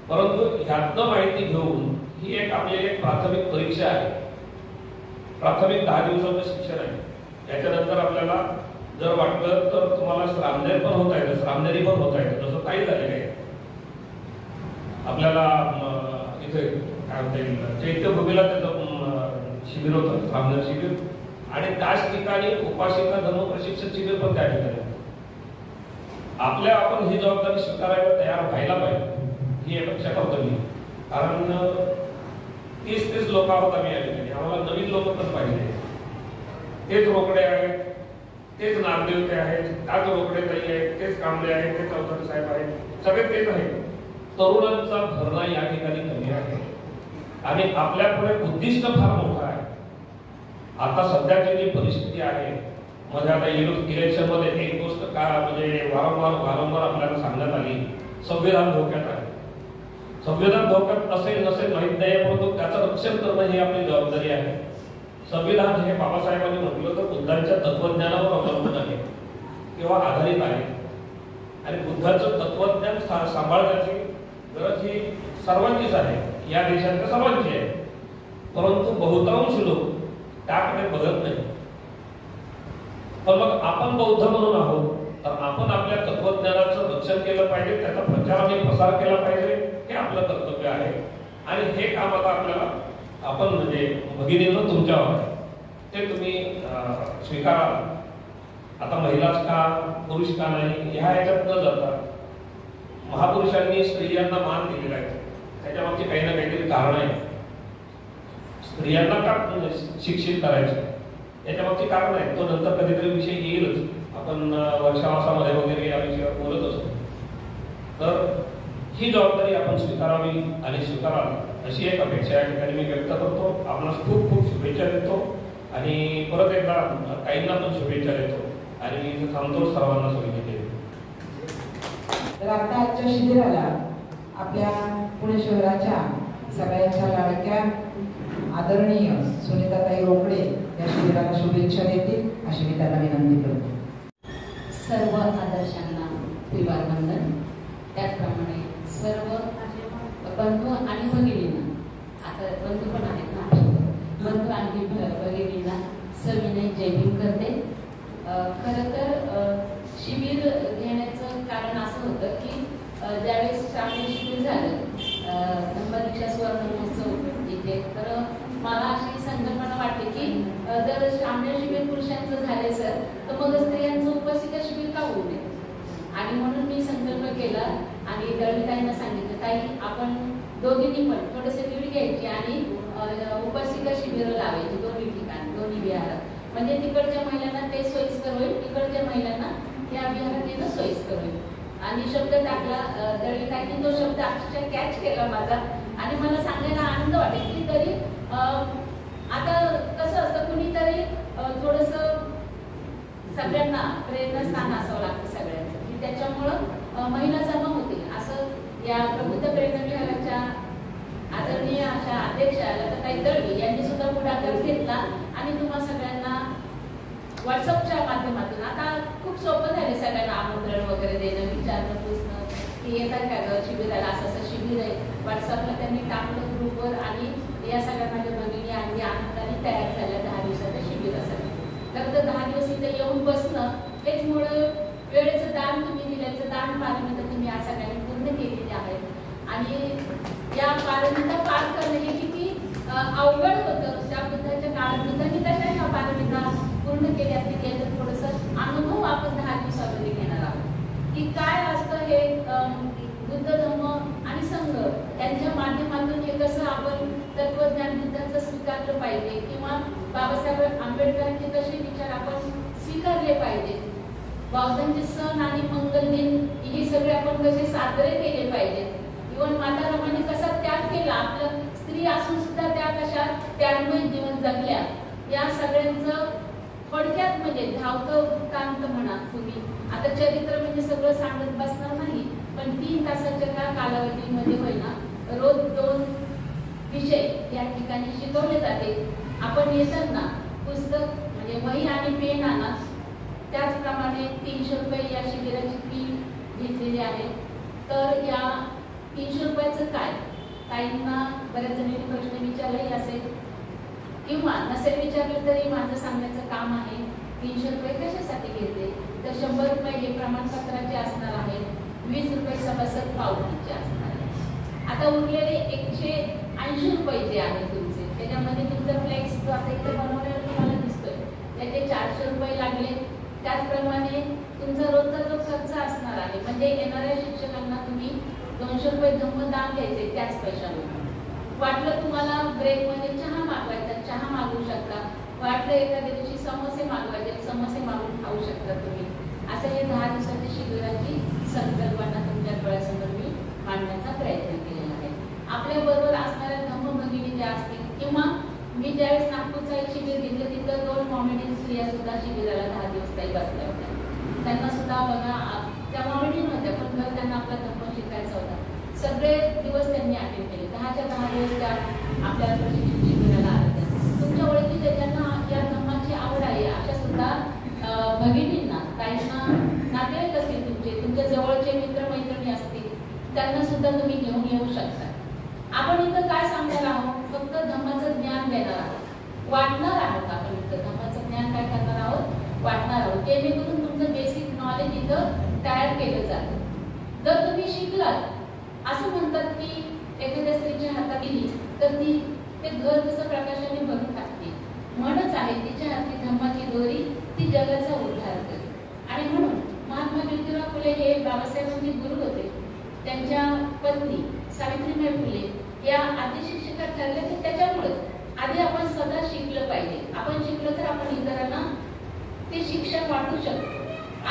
परंतु ह्यातनं माहिती घेऊन ही एक आपली एक प्राथमिक परीक्षा आहे, प्राथमिक 10 दिवसाचं शिक्षण आहे. याच्यानंतर आपल्याला जर वाटलं तर तुम्हाला श्रामनेर पण होता येतं, श्रामनेरी पण होता येतं, तसं काही झालेलं आहे. आपल्याला इथे काय म्हणता येईल, चैत्यभूमीला त्याचं शिबिर होतं, श्रामनेर शिबिर, आणि त्याच ठिकाणी उपासिका धर्म प्रशिक्षण शिबिर पण त्या ठिकाणी. आपण ही जबाबदारी स्वीकारायला तयार व्हायला पाहिजे, ही अपेक्षा करतो मी. कारण 30 लोक आहोत आम्ही या ठिकाणी, आम्हाला नवीन लोक पण पाहिजे. तेच रोकडे आहेत, तेच नामदेवते आहेत, त्याच रोकडे ताई आहेत, तेच कांबळे आहेत, तेच चौधरी साहेब आहेत, सगळे तेच आहेत. तरुणांचा भरणा या ठिकाणी कमी आहे आणि आपल्यापुढे उद्दिष्ट फार मोठं आहे. आता सध्याची जी परिस्थिती आहे, मध्ये आता इलेक्शन मध्ये एक गोष्ट का म्हणजे वारंवार आपल्याला सांगण्यात आली, संविधान धोक्यात आहे. संविधान धोक्यात असेल नसेल माहीत नाही, परंतु त्याचं रक्षण करणं ही आपली जबाबदारी आहे. संविधान हे बाबासाहेबांनी म्हटलं तर बुद्धांच्या तत्वज्ञानावर अवलंबून आहे किंवा आधारित आहे, आणि बुद्धाचं तत्वज्ञान सांभाळण्याची गरज ही सर्वांचीच आहे, या देशातल्या सर्वांची आहे. परंतु बहुतांश लोक त्याकडे बघत नाही. पण मग आपण बौद्ध म्हणून आहोत, तर आपण आपल्या तत्वज्ञानाचं रक्षण केलं पाहिजे, त्याचा प्रचार आणि प्रसार केला पाहिजे, हे आपलं कर्तव्य आहे. आणि हे काम आता आपल्याला आपण म्हणजे भगिनींना तुमच्यावर आहे, ते तुम्ही स्वीकारा. आता महिलाच का पुरुष का नाही ह्या ह्याच्यात न जाता महापुरुषांनी स्त्रियांना मान दिलेला आहे, त्याच्यामागची काही ना काहीतरी कारण आहे. स्त्रियांना का शिक्षित करायचं याच्यामागची कारण आहे, तो नंतर कधीतरी विषय येईलच. आपण वर्षावासामध्ये वगैरे या विषयावर बोलत असतो. तर ही जबाबदारी आपण स्वीकारावी आणि स्वीकारावी अशी एक अपेक्षा या ठिकाणी मी व्यक्त करतो. आपणास खूप खूप शुभेच्छा देतो आणि परत एकदा ताईंना पण शुभेच्छा देतो आणि मी इथे थांबतो. सर्वांना शुभेच्छा देतो. तर आता आजच्या शिबिराला आपल्या पुणे शहराच्या सगळ्यांच्या लाडक्या आदरणीय सुनीताताई रोकडे या शिबिराला शुभेच्छा देतील अशी मी त्यांना विनंती करतो. सर्व आदर्शांना विवाह वंदन. त्याचप्रमाणे सर्व बंधू आणि भगिनींना, आता बंधू पण आहेत ना, बंधू आणि भगिनींना सविनय जय भीम करते. खरं तर शिबिर घेण्याचं कारण असं होतं की ज्यावेळेस श्रावणी शिबिर झालं, दीक्षा सुवर्ण महोत्सव इथे, तर मला अशी संकल्पना वाटते की जर श्रावणी शिबिर पुरुषांचं झाले सर, तर मग स्त्रियांचं उपस्थित शिबिर का होऊ नये. आणि म्हणून मी संकल्प केला आणि दळवीताईंना सांगितलं, ताई आपण दोघींनी पण थोडेसे दीड घ्यायची आणि उपस्थित शिबिर लावायची दोन्ही ठिकाणी, दोन्ही विहारात, म्हणजे तिकडच्या महिलांना ते सोयीस्कर होईल, तिकडच्या महिलांना या विहारात येणं सोयीस्कर होईल. आणि शब्द टाकला दळवीताईंनी, तो शब्द अक्षरशः कॅच केला माझा आणि मला सांगायला आनंद वाटेल की तरी आता कसं असतं, कुणीतरी थोडंसं सगळ्यांना प्रेरणास्थान असावं लागतं सगळ्यांचं, की त्याच्यामुळं महिला जमा होतील. असं या प्रबुद्ध प्रेरणा विहाराच्या आदरणीय अशा अध्यक्षा लताताई दळवी यांनी सुद्धा पुढाकार घेतला आणि तुम्हा सगळ्यांना व्हॉट्सअपच्या माध्यमातून आता खूप सोपं झाले सगळ्यांना आमंत्रण वगैरे देणं, विचारणं, पुसणं की येतात का गं शिबिराला, असं शिबिर आहे. व्हॉट्सअपला त्यांनी टाकलं ग्रुपवर आणि या सगळ्या माझ्या भगिनी आणि आनंदाने तयार झाल्या 10 दिवसाच्या शिबिरासाठी. तर 10 दिवस इथे येऊन बसणं हेच मुळं वेळेचं दान तुम्ही दिल्याचं दान पारमिता तुम्ही या सगळ्यांनी पूर्ण केलेली आहेत आणि या पारमिता पार करणं हे किती अवघड होतं. त्या बुद्धाच्या काळात बुद्धांनी कशा ह्या पारमिता पूर्ण केली असते याचा थोडंसं अनुभव आपण 10 दिवसामध्ये घेणार आहोत की काय असतं हे बुद्ध धर्म आणि संघ यांच्या माध्यमातून हे कसं आपण तत्वज्ञान बुद्धांचं स्वीकारलं पाहिजे किंवा बाबासाहेब आंबेडकरांचे कसे विचार आपण स्वीकारले पाहिजे, बौद्धांचे सण आणि मंगल दिन हे सगळे आपण कसे साजरे केले पाहिजेत, इव्हन माता रमाने कसा त्याग केला, आपलं स्त्री असून सुद्धा त्या कशा त्यागमय जीवन जगल्या, या सगळ्यांचं थोडक्यात म्हणजे धावतं वृत्तांत म्हणा तुम्ही. आता चरित्र म्हणजे सगळं सांगत बसणार नाही, पण 3 तासाच्या कालावधीमध्ये होईना रोज 2 विषय या ठिकाणी शिकवले जाते. आपण येताना पुस्तक म्हणजे वही आणि पेन आणा. त्याचप्रमाणे 300 रुपये या शिबिराची फी घेतलेली आहे. तर या 300 रुपयाचं काय, ताईंना बऱ्याच जणांनी प्रश्न विचारलाही असेल किंवा नसेल विचारलं तरी माझं सांगण्याचं काम आहे. 300 रुपये कशासाठी घेतले, तर 100 रुपये हे प्रमाणपत्राचे असणार आहे, 20 रुपये सभासद पावतीचे असणार आहे. आता उरलेले 180 रुपये जे आहे तुमचे, त्याच्यामध्ये तुमचा फ्लेक्स जो आता इथे बनवलेला तुम्हाला दिसतोय त्याचे 400 रुपये लागले. त्याचप्रमाणे तुमचा रोजचा जो खर्च असणार आहे, म्हणजे येणाऱ्या शिक्षकांना तुम्ही 200 रुपये धम्मदान द्यायचे त्याच पैशावर. वाटलं तुम्हाला ब्रेकमध्ये चहा मागवायचा, चहा मागवू शकता. वाटलं एखाद्या दिवशी समोसे मागवायचे, समोसे मागवून खाऊ शकता तुम्ही. असं हे 10 दिवसाच्या शिबिराची संकल्पना तुमच्या डोळ्यासमोर मी मांडण्याचा प्रयत्न केलेला आहे. आपल्या बरोबर असणाऱ्या धम्म भगिनी ज्या असतील किंवा मी ज्यावेळेस नागपूरचा एक शिबिर घेतलं तिथं 2 कॉमेडियन स्त्रिया सुद्धा शिबिराला 10 दिवस काही बसल्या होत्या. त्यांना सुद्धा बघा त्या कॉमेडियन होत्या, पण घर त्यांना आपला धम्म शिकायचा होता. सगळे दिवस त्यांनी अटेंड केले. 10च्या 10 दिवस त्या आपल्या प्रशिक्षण शिबिराला आल्या. तुमच्या ओळखीच्या ज्यांना या धम्माची आवड आहे अशा सुद्धा भगिनींना, ताईंना, नातेवाईक असतील तुमचे, तुमच्या जवळचे मित्रमैत्रिणी असतील, त्यांना सुद्धा तुम्ही घेऊन येऊ शकता. आपण इथं काय सांगणार आहोत, फक्त धम्माचं ज्ञान देणार आहोत, वाटणार आहोत. आपण इथं धम्माचं ज्ञान काय करणार आहोत, वाटणार आहोत. जेणेकरून तुमचं बेसिक नॉलेज इथं तयार केलं जातं. जर तुम्ही शिकलात, असं म्हणतात की एखाद्या स्त्रीच्या हातात दिली तर ती ते घर जसं प्रकाशाने भरून टाकते. म्हणच आहे तिच्या हाती धम्माची दोरी, ती जगाचा उद्धार करते. आणि म्हणून महात्मा ज्योतिराव फुले हे बाबासाहेबांचे गुरु होते. त्यांच्या पत्नी सावित्रीबाई फुले या आधी शिक्षिका ठरल्या की त्याच्यामुळे आधी आपण स्वतः शिकलं पाहिजे. आपण शिकलो तर आपण इतरांना ते शिक्षण वाटू शकतो.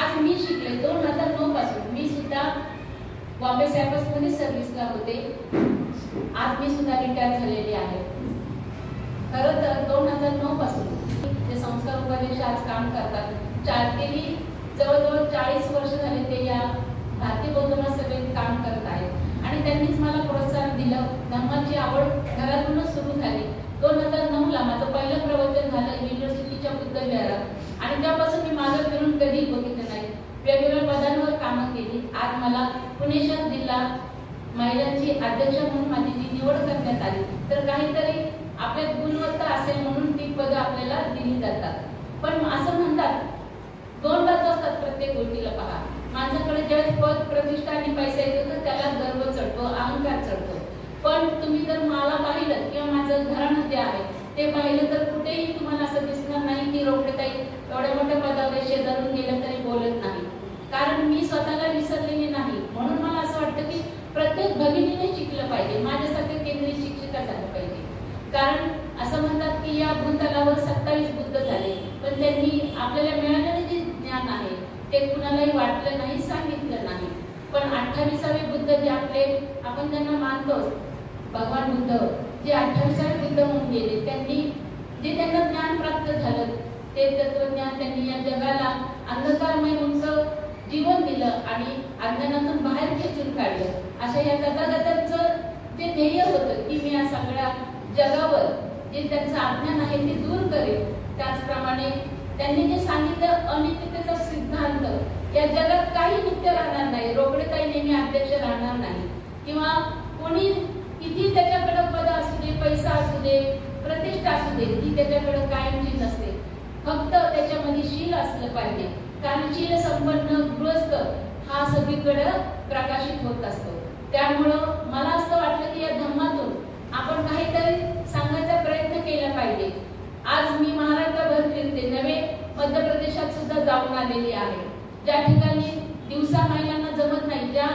आज मी शिकले 2009 पासून. मी सुद्धा बॉम्बे सॅपस मध्ये सर्व्हिसला होते. आज मी सुद्धा रिटायर झालेली आहे. खरं तर 2009 पासून ते संस्कार उपदेश आज काम करतात. गेली जवळजवळ 40 वर्ष झाले ते या भारतीय बौद्ध महासभेत काम करत आहेत. आणि त्यांनीच मला प्रोत्साहन दिलं. धम्माची आवड घरातूनच सुरू झाली. 2009ला माझं पहिलं प्रवचन झालं युनिव्हर्सिटीच्या बुद्ध विहारात. आणि त्यापासून मी मागं फिरून कधी बघितलं नाही. वेगवेगळ्या पदांवर कामं केली. आज मला पुणे शहर जिल्हा महिलांची अध्यक्ष म्हणून माझी जी निवड करण्यात आली, तर काहीतरी आपल्यात गुणवत्ता असेल म्हणून ती पदं आपल्याला दिली जातात. पण असं म्हणतात 2 बाजू असतात प्रत्येक गोष्टीला. पहा, माझ्याकडे ज्यावेळेस पद, प्रतिष्ठा आणि पैसा येतो तर त्याला गर्व चढतो, अहंकार चढतो. पण तुम्ही जर मला पाहिलं किंवा माझं घराणं जे आहे ते पाहिलं तर कुठेही तुम्हाला असं दिसणार नाही की रोकडेताई एवढ्या मोठ्या पदावर शेजारून गेलं तरी बोलत नाही. कारण मी स्वतःला विसरलेली नाही. म्हणून मला असं वाटतं की प्रत्येक भगिनीने शिकलं पाहिजे, माझ्यासारखे केंद्रीय शिक्षिका झालं पाहिजे. कारण असं म्हणतात की या भूतलावर 27 बुद्ध झाले, पण त्यांनी आपल्याला मिळालेले जे ज्ञान आहे ते कुणालाही वाटलं नाही, सांगितलं नाही. पण 28वे बुद्ध जे आपले आपण त्यांना मानतो, भगवान बुद्ध जे 28वे बुद्ध म्हणून गेले, त्यांनी जे त्यांना ज्ञान प्राप्त झालं ते तत्वज्ञान त्यांनी या जगाला अंधकारमय मुक्त जीवन दिलं आणि अज्ञानातून बाहेर खेचून काढलं. अशा या तथागतांचं जे ध्येय होतं की मी या सगळ्या जगावर जे त्यांचं अज्ञान आहे ते दूर करेल. त्याचप्रमाणे त्यांनी जे सांगितलं अनित्यतेचा सिद्धांत, या जगात काही नित्य राहणार नाही. रोकडेताई नेहमी अध्यक्ष राहणार नाही किंवा कोणी किती त्याच्याकडे पद असू दे, पैसा असू दे, प्रतिष्ठा असू दे, ती त्याच्याकडे कायमची नसते. फक्त त्याच्यामध्ये शील असलं पाहिजे. कारण शील संपन्न गृहस्थ हा सगळीकडे प्रकाशित होत असतो. त्यामुळं मला असं वाटलं की या धम्मातून आपण काहीतरी सांगायचा प्रयत्न केला पाहिजे. आज मी महाराष्ट्रभर फिरते, नवे मध्य प्रदेशात सुद्धा जाऊन आलेली आहे. ज्या ठिकाणी दिवसा महिलांना जमत नाही, ज्या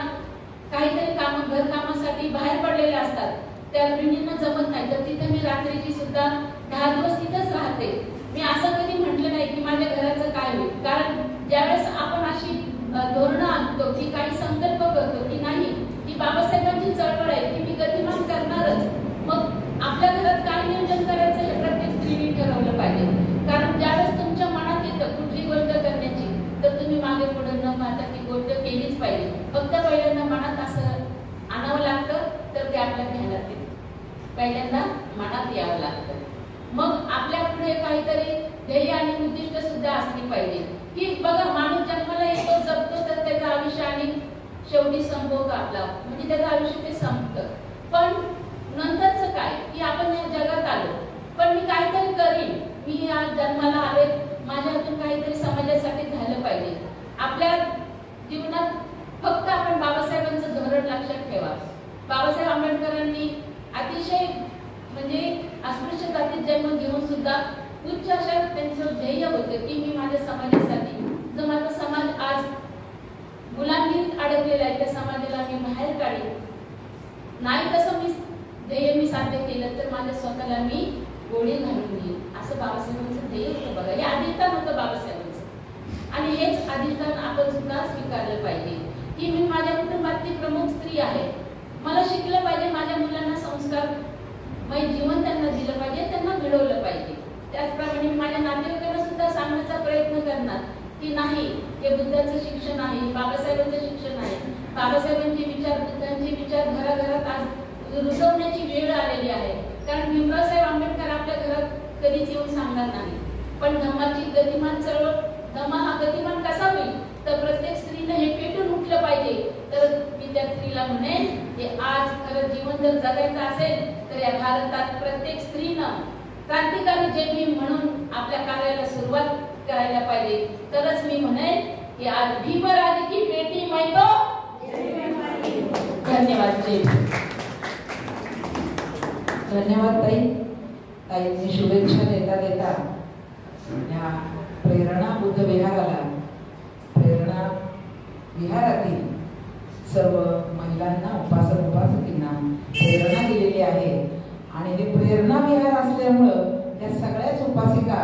काहीतरी काम घरकामासाठी बाहेर पडलेल्या असतात, त्या गृहिणींना जमत नाही, तर तिथे मी रात्रीची सुद्धा 10 दिवस तिथेच राहते. मी असं कधी म्हटलं नाही की माझ्या घराचं काय होईल. कारण ज्यावेळेस आपण अशी धोरणं आणतो की काही संकल्प करतो की नाही की बाबासाहेबांची चळवळ आहे की मी गतिमान करणारच, मग आपल्या घरात काय नियोजन करायचं हे प्रत्येक स्त्रीने ठरवलं पाहिजे. कारण ज्यावेळेस तुमच्या मनात येतं कुठली गोष्ट करण्याची, तर तुम्ही मागे पुढे न पाहता ती गोष्ट केलीच पाहिजे. फक्त पहिल्यांदा मनात असं आणावं लागतं तर ते आपल्या ध्येय आणि उद्दिष्ट सुद्धा असली पाहिजे. की बघा, माणूस जन्माला येतो, जगतो, तर त्याचं आयुष्य आणि शेवटी संभोग आपला, म्हणजे त्याचं आयुष्य ते संपतं. पण नंतरचं काय, की आपण या जगात आलो, पण मी काहीतरी करीन, मी आज जन्माला आले, माझ्या हातून काहीतरी समाजासाठी झालं पाहिजे. आपल्या जीवनात फक्त आपण बाबासाहेबांचं धोरण लक्षात ठेवा. बाबासाहेब आंबेडकरांनी अतिशय म्हणजे अस्पृश्य जातीत जन्म घेऊन सुद्धा उच्च अशा त्यांचं ध्येय होतं की मी माझ्या समाजासाठी, जो माझा समाज आज गुलामीत अडकलेला आहे, त्या समाजाला मी बाहेर काढेन. नाही तसं मी ध्येय मी साध्य केलं तर माझ्या स्वतःला मी गोळी घालून घेईन, असं बाबासाहेबांचं ध्येय होतं. बघा, हे अधिष्ठान होतं बाबासाहेबांचं, आणि हेच अधिष्ठान आपण सुद्धा स्वीकारलं पाहिजे की मी माझ्या कुटुंबातली प्रमुख स्त्री आहे, मला शिकलं पाहिजे, माझ्या मुलांना संस्कार जीवन त्यांना दिलं पाहिजे, त्यांना घडवलं पाहिजे. त्याचप्रमाणे मी माझ्या नातेवाईकांना सुद्धा सांगण्याचा प्रयत्न करणार की नाही, हे बुद्धाचं शिक्षण आहे, बाबासाहेबांचं शिक्षण आहे. बाबासाहेबांचे विचार, बुद्धांचे विचार घराघरात आज रुजवण्याची वेळ आलेली आहे. कारण भीमरावसाहेब आंबेडकर आपल्या घरात कधीच येऊन सांगणार नाही, पण धम्माची गतिमान चळवळ, धम्मा हा गतिमान कसा होईल, तर प्रत्येक स्त्रीने हे पेटून उठलं पाहिजे. तर मी त्या स्त्रीला म्हणेन की आज खरं जीवन जर जगायचं असेल तर या भारतात प्रत्येक स्त्रीनं क्रांतिकारी जय भीम म्हणून आपल्या कार्याला सुरुवात करायला पाहिजे. तरच मी म्हणेन की आज भीमराज की बेटी मैं तो. धन्यवाद. धन्यवाद ताई. ताईंनी शुभेच्छा देता देता या प्रेरणा बुद्ध विहाराला, प्रेरणा विहारातील सर्व महिलांना, उपासक उपासकींना प्रेरणा दिलेली आहे. आणि हे प्रेरणा विहार असल्यामुळं या सगळ्याच उपासिका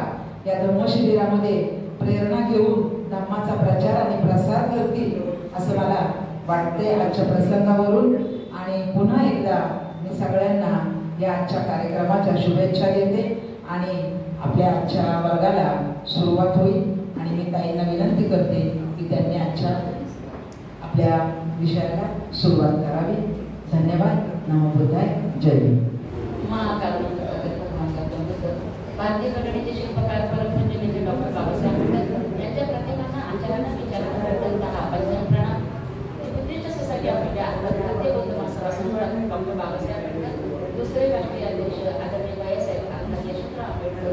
या धम्मशिबिरामध्ये प्रेरणा घेऊन धम्माचा प्रचार आणि प्रसार करतील असं मला वाटते आजच्या प्रसंगावरून. आणि पुन्हा एकदा मी सगळ्यांना या आजच्या कार्यक्रमाच्या शुभेच्छा देते आणि आपल्या आजच्या वर्गाला सुरुवात होईल. आणि मी ताईंना विनंती करते की त्यांनी आजच्या आपल्या विषयाला सुरुवात करावी. धन्यवाद. नमो बुद्धाय. जय भीम. भारतीय घटनेचे शिल्पकार परमपूज्य डॉक्टर बाबासाहेब आंबेडकर यांच्या प्रतिमांना आचार्यांना विचारांना हा पंचायत प्रणाम. बुद्धिस्ट सोसायटी ऑफ इंडिया भारतीय बौद्ध महासभा संघटक डॉक्टर बाबासाहेब आंबेडकर, दुसरे राष्ट्रीय अध्यक्ष आदरणीय बाळासाहेब आंबेडकर, यशवंतराव आंबेडकर,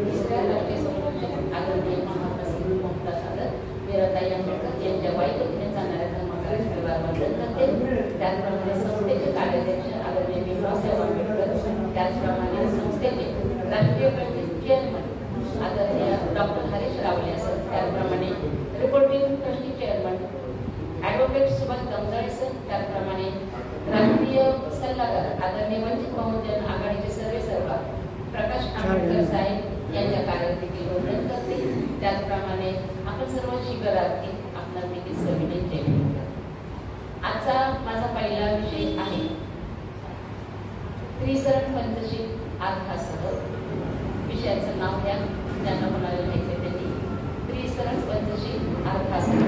तिसऱ्या राष्ट्रीय संरक्षक आदरणीय महाप्रसिद्ध मोहनदास आझाद, मीराताई आंबेडकर यांच्या वाईकतीने जाणाऱ्या धर्मकार्य वंदन करते. त्याचप्रमाणे संस्थेचे कार्याध्यक्ष आदरणीय भीमरावसाहेब आंबेडकर, त्याचप्रमाणे संस्थेचे राष्ट्रीय चेअरमन आदरणीय डॉक्टर हरीश रावले सर, त्याचप्रमाणे reporting trustee chairman advocate Subhash Gunjal sir, त्याचप्रमाणे राष्ट्रीय सल्लागार आदरणीय वंचित बहुजन आघाडीचे सर्वेसर्वा प्रकाश आंबेडकर साहेब यांच्या कार्यालयातील वंदन करते. त्याचप्रमाणे आपण सर्व शिबिरार्थी आपला देखील सविनय जय. आजचा माझा पहिला विषय आहे त्रिसरण पंचशील आधासह. विषयाचं नाव द्या, ज्यांना कोणाला लिहायचं त्यांनी. त्रिसरण पंचशील आधासह.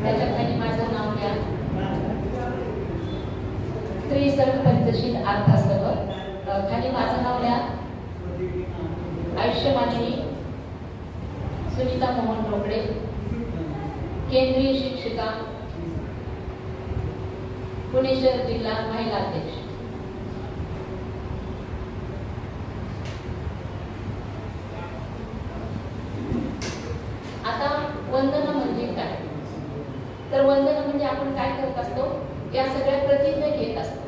त्याच्या खाली माझं नाव द्या. त्रिसरण पंचशील अर्थासह खाली माझं नाव द्या. आयुष्यमानी सुनीता मोहन रोकडे, केंद्रीय शिक्षिका, पुणे शहर जिल्हा महिला अध्यक्ष. आता वंदना म्हणजे काय, तर वंदना म्हणजे आपण काय करत असतो, या सगळ्या प्रतिज्ञा घेत असतो.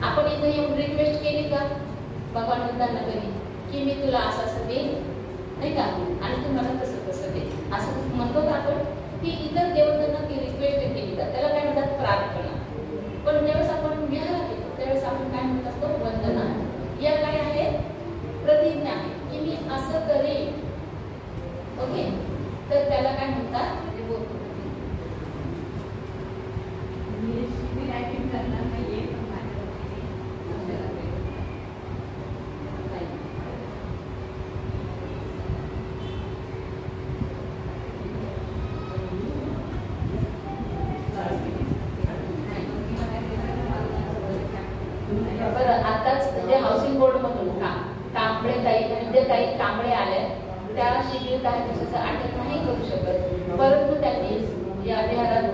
आपण इथे येऊन रिक्वेस्ट केली का भगवान बुद्धांना कधी की मी तुला असं असं दे, नाही का, आणि तू मला तसं तसं दे, असं म्हणतो का आपण, की इतर देवतांना ती रिक्वेस्ट केली जाते, त्याला काय म्हणतात प्रार्थना. पण ज्यावेळेस आपण विहारात येतो त्यावेळेस आपण काय म्हणत असतो, वंदना. या काय आहे, प्रतिज्ञा आहे की मी असं करेन. ओके, तर त्याला काय म्हणतात, मी टायपिंग करणार नाहीये, बरं, आताच म्हणजे हाऊसिंग बोर्ड मधून विद्याताई कांबळे आल्या, त्या शिबिर 10 दिवसाचं अटक नाही करू शकत, परंतु त्यांनी या विहारात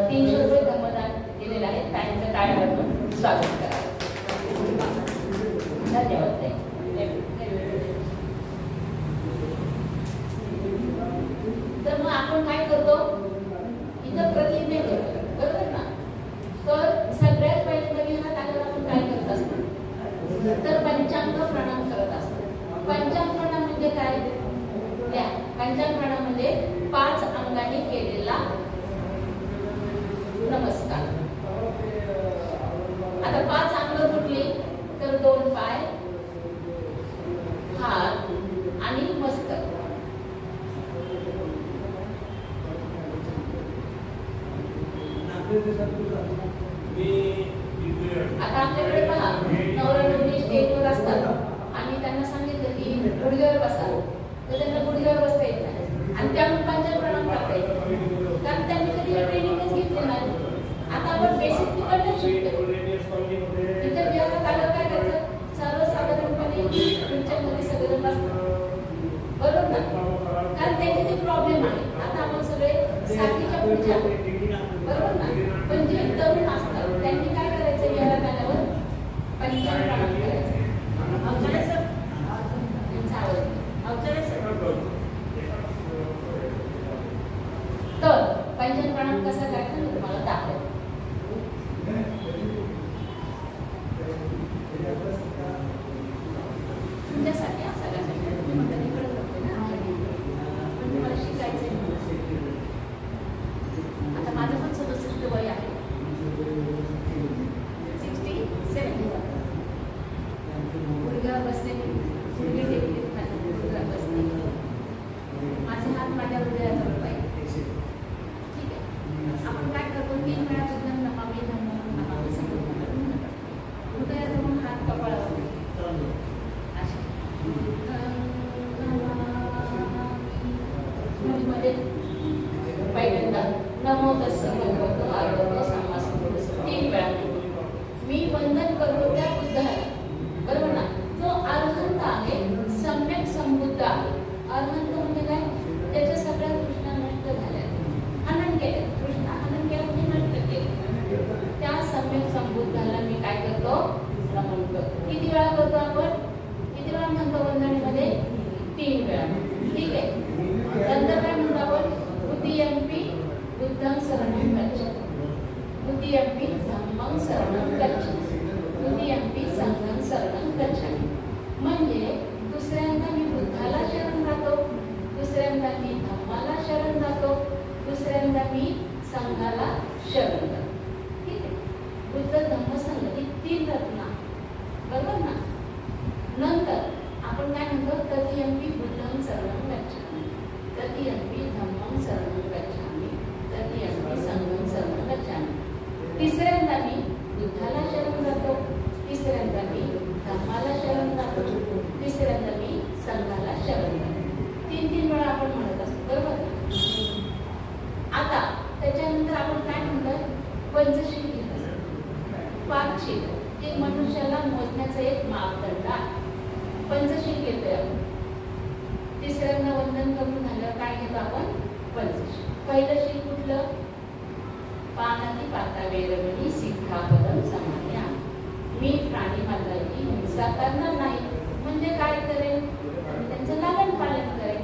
300 रुपये धर्मदान दिलेलं आहे. त्यांचं टाळ्यावरून स्वागत करा. धन्यवाद ताई. तर मग आपण काय करतो, इथं प्रतिज्ञा करतो, बरोबर ना? तर सगळ्यात पहिल्यांदा विहारात आल्यावर आपण काय करत असतो, तर पंचांग प्रणाम करत असतो. पंचांग प्रणाम म्हणजे काय? पंचांग प्रणाम म्हणजे 5 अंगाने केलेला नमस्कार. आता 5 अंग कुठली, तर 2 पाय, हात आणि मस्तक. आता आपल्याकडे पहा, नवरा नवरी स्टेजवर असतात आणि त्यांना सांगितलं की गुडघ्यावर बसा, तर त्यांना गुडघ्यावर बसता येत नाही आणि त्यामुळे पंचांग प्रणाम करता येत नाही, कारण त्यांनी कधी ट्रेनिंगच घेतली नाही. आता आपण बेसिक तिकडनं शिकतो. इतर विहारात आलं काय करायचं, सर्वसाधारणपणे तुमच्यामध्ये सगळेजण बसतात, बरोबर ना? कारण त्यांचे ते प्रॉब्लेम आहे. आता आपण सगळे साठीच्या पुढच्या, बरोबर ना? पण जे तरुण असतात त्यांनी काय करायचं, विहारात आल्यावर पंचांग प्रणाम करायचं. तर पंचांग प्रणाम कसा करायचा मी तुम्हाला दाखवते. तुमच्यासाठी असा तुम्हाला शिकायचं. आता माझं पण 67 वय आहे, 67. गुडघ्यावर बसले, गुडघे टेकले, गुडघ्यावर बसले, माझे हात माझ्या हृदयाजवळ पाहिजे. ठीक आहे, आपण काय करतो, 3 वेळा सुद्धा नमामि नमामि संपूर्ण हृदयाजवळ हात कपाळावर मध्ये पहिल्यांदा नमो तस्स भगवतो अरहतो सम्मा संबुद्धस्स 3 वेळा मी वंदन करतो त्या बुद्धाला, बरोबर ना? जो अरहंत आहे, सम्यक संबुद्ध आहे. अरहंत म्हणजे काय, त्याच्या सगळ्या तृष्णा नष्ट झाल्या, हनन केले, तृष्णा हनन केलं म्हणजे नष्ट केलं. त्या सम्यक संबुद्धाला मी काय करतो, नमन करतो. किती वेळा करतो आपण, किती वेळा म्हणतो वंदनेमध्ये? 3 वेळा. ठीक आहे. नंतर काय म्हणतो आपण, द्वितीयंपी बुद्धं शरणं गच्छामि, द्वितीयंपी धम्मं शरणं गच्छामि, द्वितीयंपी संघं शरणं गच्छामि. म्हणजे दुसऱ्यांदा मी बुद्धाला शरण जातो, दुसऱ्यांदा मी धम्माला शरण जातो, दुसऱ्यांदा मी संघाला शरण जातो. ठीक आहे. बुद्ध धम्म संघ ही 3 रत्ना, बरोबर ना? नंतर आपण काय म्हणतो, तृतीयंपी बुद्धं शरणं गच्छामि, तृतीयंपी धम्मं शरणं गच्छामि, तृतीयंपी संघं शरणं गच्छामि. तिसऱ्यांदा मी बुद्धाला शरण जातो, तिसऱ्यांदा मी धम्माला शरण जातो, तिसऱ्यांदा मी संघाला शरण जातो. 3 वेळा आपण म्हणत असतो, बरोबर? आता त्याच्यानंतर आपण काय म्हणतो, पंचशील घेत असतो. 5 शील जे मनुष्याला मोजण्याचा एक मापदंड आहे. पंचशील घेतोय आपण. तिसऱ्यांदा वंदन करून झाल्यावर काय घेतो आपण, पंचशील. पहिलं शील कुठलं, पानातिपाता वेरमणी सिक्खापदं समादियामि. मी प्राणी मात्राची हिंसा करणार नाही. म्हणजे काय करेल, त्यांचं लालन पालन करेल.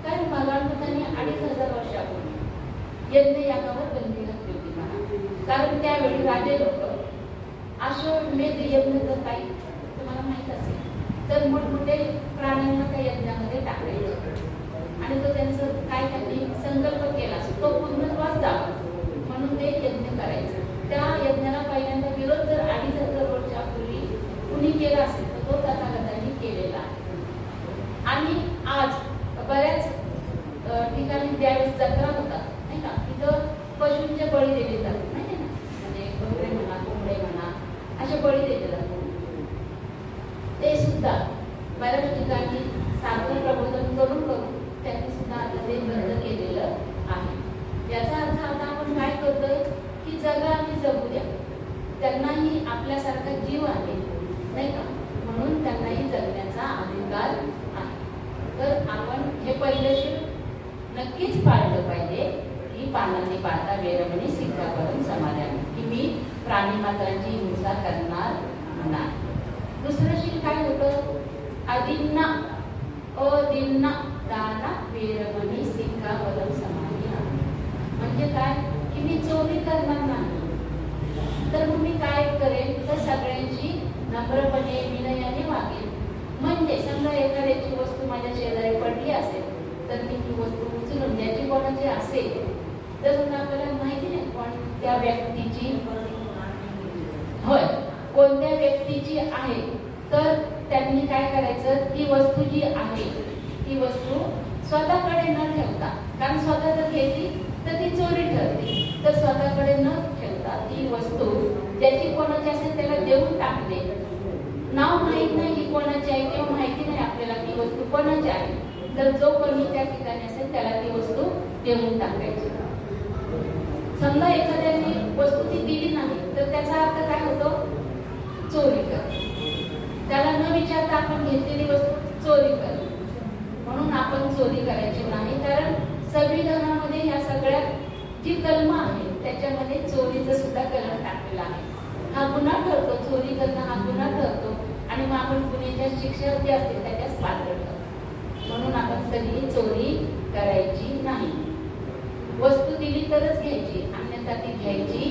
कारण भगवान बुद्धांनी 2500 वर्षापूर्वी यज्ञ यागावर बंदी घातली होती मला. कारण त्यावेळी राजे लोक अश्वमेध यज्ञ जर काही तुम्हाला माहित असेल तर मोठमोठे प्राण्यांना त्या यज्ञामध्ये टाकायचे आणि तो त्यांचं काय त्यांनी संकल्प केला तो पूर्णत्वास जावा म्हणून ते यज्ञ करायचं. त्या यज्ञाला पहिल्यांदा विरोध जर 2500 वर्षापूर्वी कुणी केला असेल तर तो तथागतांनी केलेला आहे. आणि आज बऱ्याच ठिकाणी ज्यावेळेस जत्रा होतात नाही का, तिथं पशूंचे बळी दिले जातात नाही ना, म्हणजे बकरे म्हणा कोंबडे म्हणा असे बळी दिले जातात. ते सुद्धा बऱ्याच ठिकाणी साधन प्रबोधन करून त्यांनी सुद्धा आता ते बंद केलेलं आहे. याचा अर्थ आता आपण काय करतोय की जगा आणि जगू द्या, त्यांनाही आपल्यासारखा जीव आहे, नाही का? म्हणून त्यांनाही जगण्याचा अधिकार आहे. तर आपण हे पहिलं शील नक्कीच पाळलं पाहिजे की पानांनी पाहता वेरमणी सिक्कावरून समाधान, की मी प्राणी मात्रांची हिंसा करणार नाही. दुसरं शील काय होतं? अदिन्ना अदिन्ना दाना वेरमणी सिक्कावरून समाधान. म्हणजे काय? की मी चोरी करणार नाही. तर मग मी काय करेन? तर सगळ्यांची नम्रपणे विनयाने वागेल. म्हणजे समजा एखाद्याची वस्तू माझ्या शेजारी पडली असेल तर मी ती वस्तू उचलून, ज्याची कोणाची असेल तर आपल्याला माहिती नाही कोणत्या व्यक्तीची, होय कोणत्या व्यक्तीची आहे, तर त्यांनी काय करायचं? ती वस्तू जी आहे ती वस्तू स्वतःकडे न ठेवता, कारण स्वतः जर घेतली तर ती चोरी ठरते, तर स्वतःकडे न ठेवता ती वस्तू ज्याची कोणाची असेल त्याला देऊन टाकणे. नाव माहित नाही की कोणाची आहे किंवा माहिती नाही आपल्याला ती वस्तू कोणाची आहे, तर जो कोणी त्या ठिकाणी असेल त्याला ती वस्तू देऊन टाकायची. समजा एखाद्याने वस्तू ती दिली नाही तर त्याचा अर्थ काय होतो? चोरी कर. त्याला न विचारता आपण घेतलेली वस्तू चोरी कर. म्हणून आपण चोरी करायची नाही, कारण संविधानामध्ये या सगळ्या जी कलमं आहेत त्याच्यामध्ये चोरीचं सुद्धा कलम टाकलेला आहे. हा गुन्हा ठरतो, चोरी करणं हा गुन्हा ठरतो आणि मग आपण गुन्ह्याच्या शिक्षा जी असते त्याच्याच पात्र ठरतो. म्हणून आपण कधीही चोरी करायची नाही. वस्तू दिली तरच घ्यायची, अन्यथा ती घ्यायची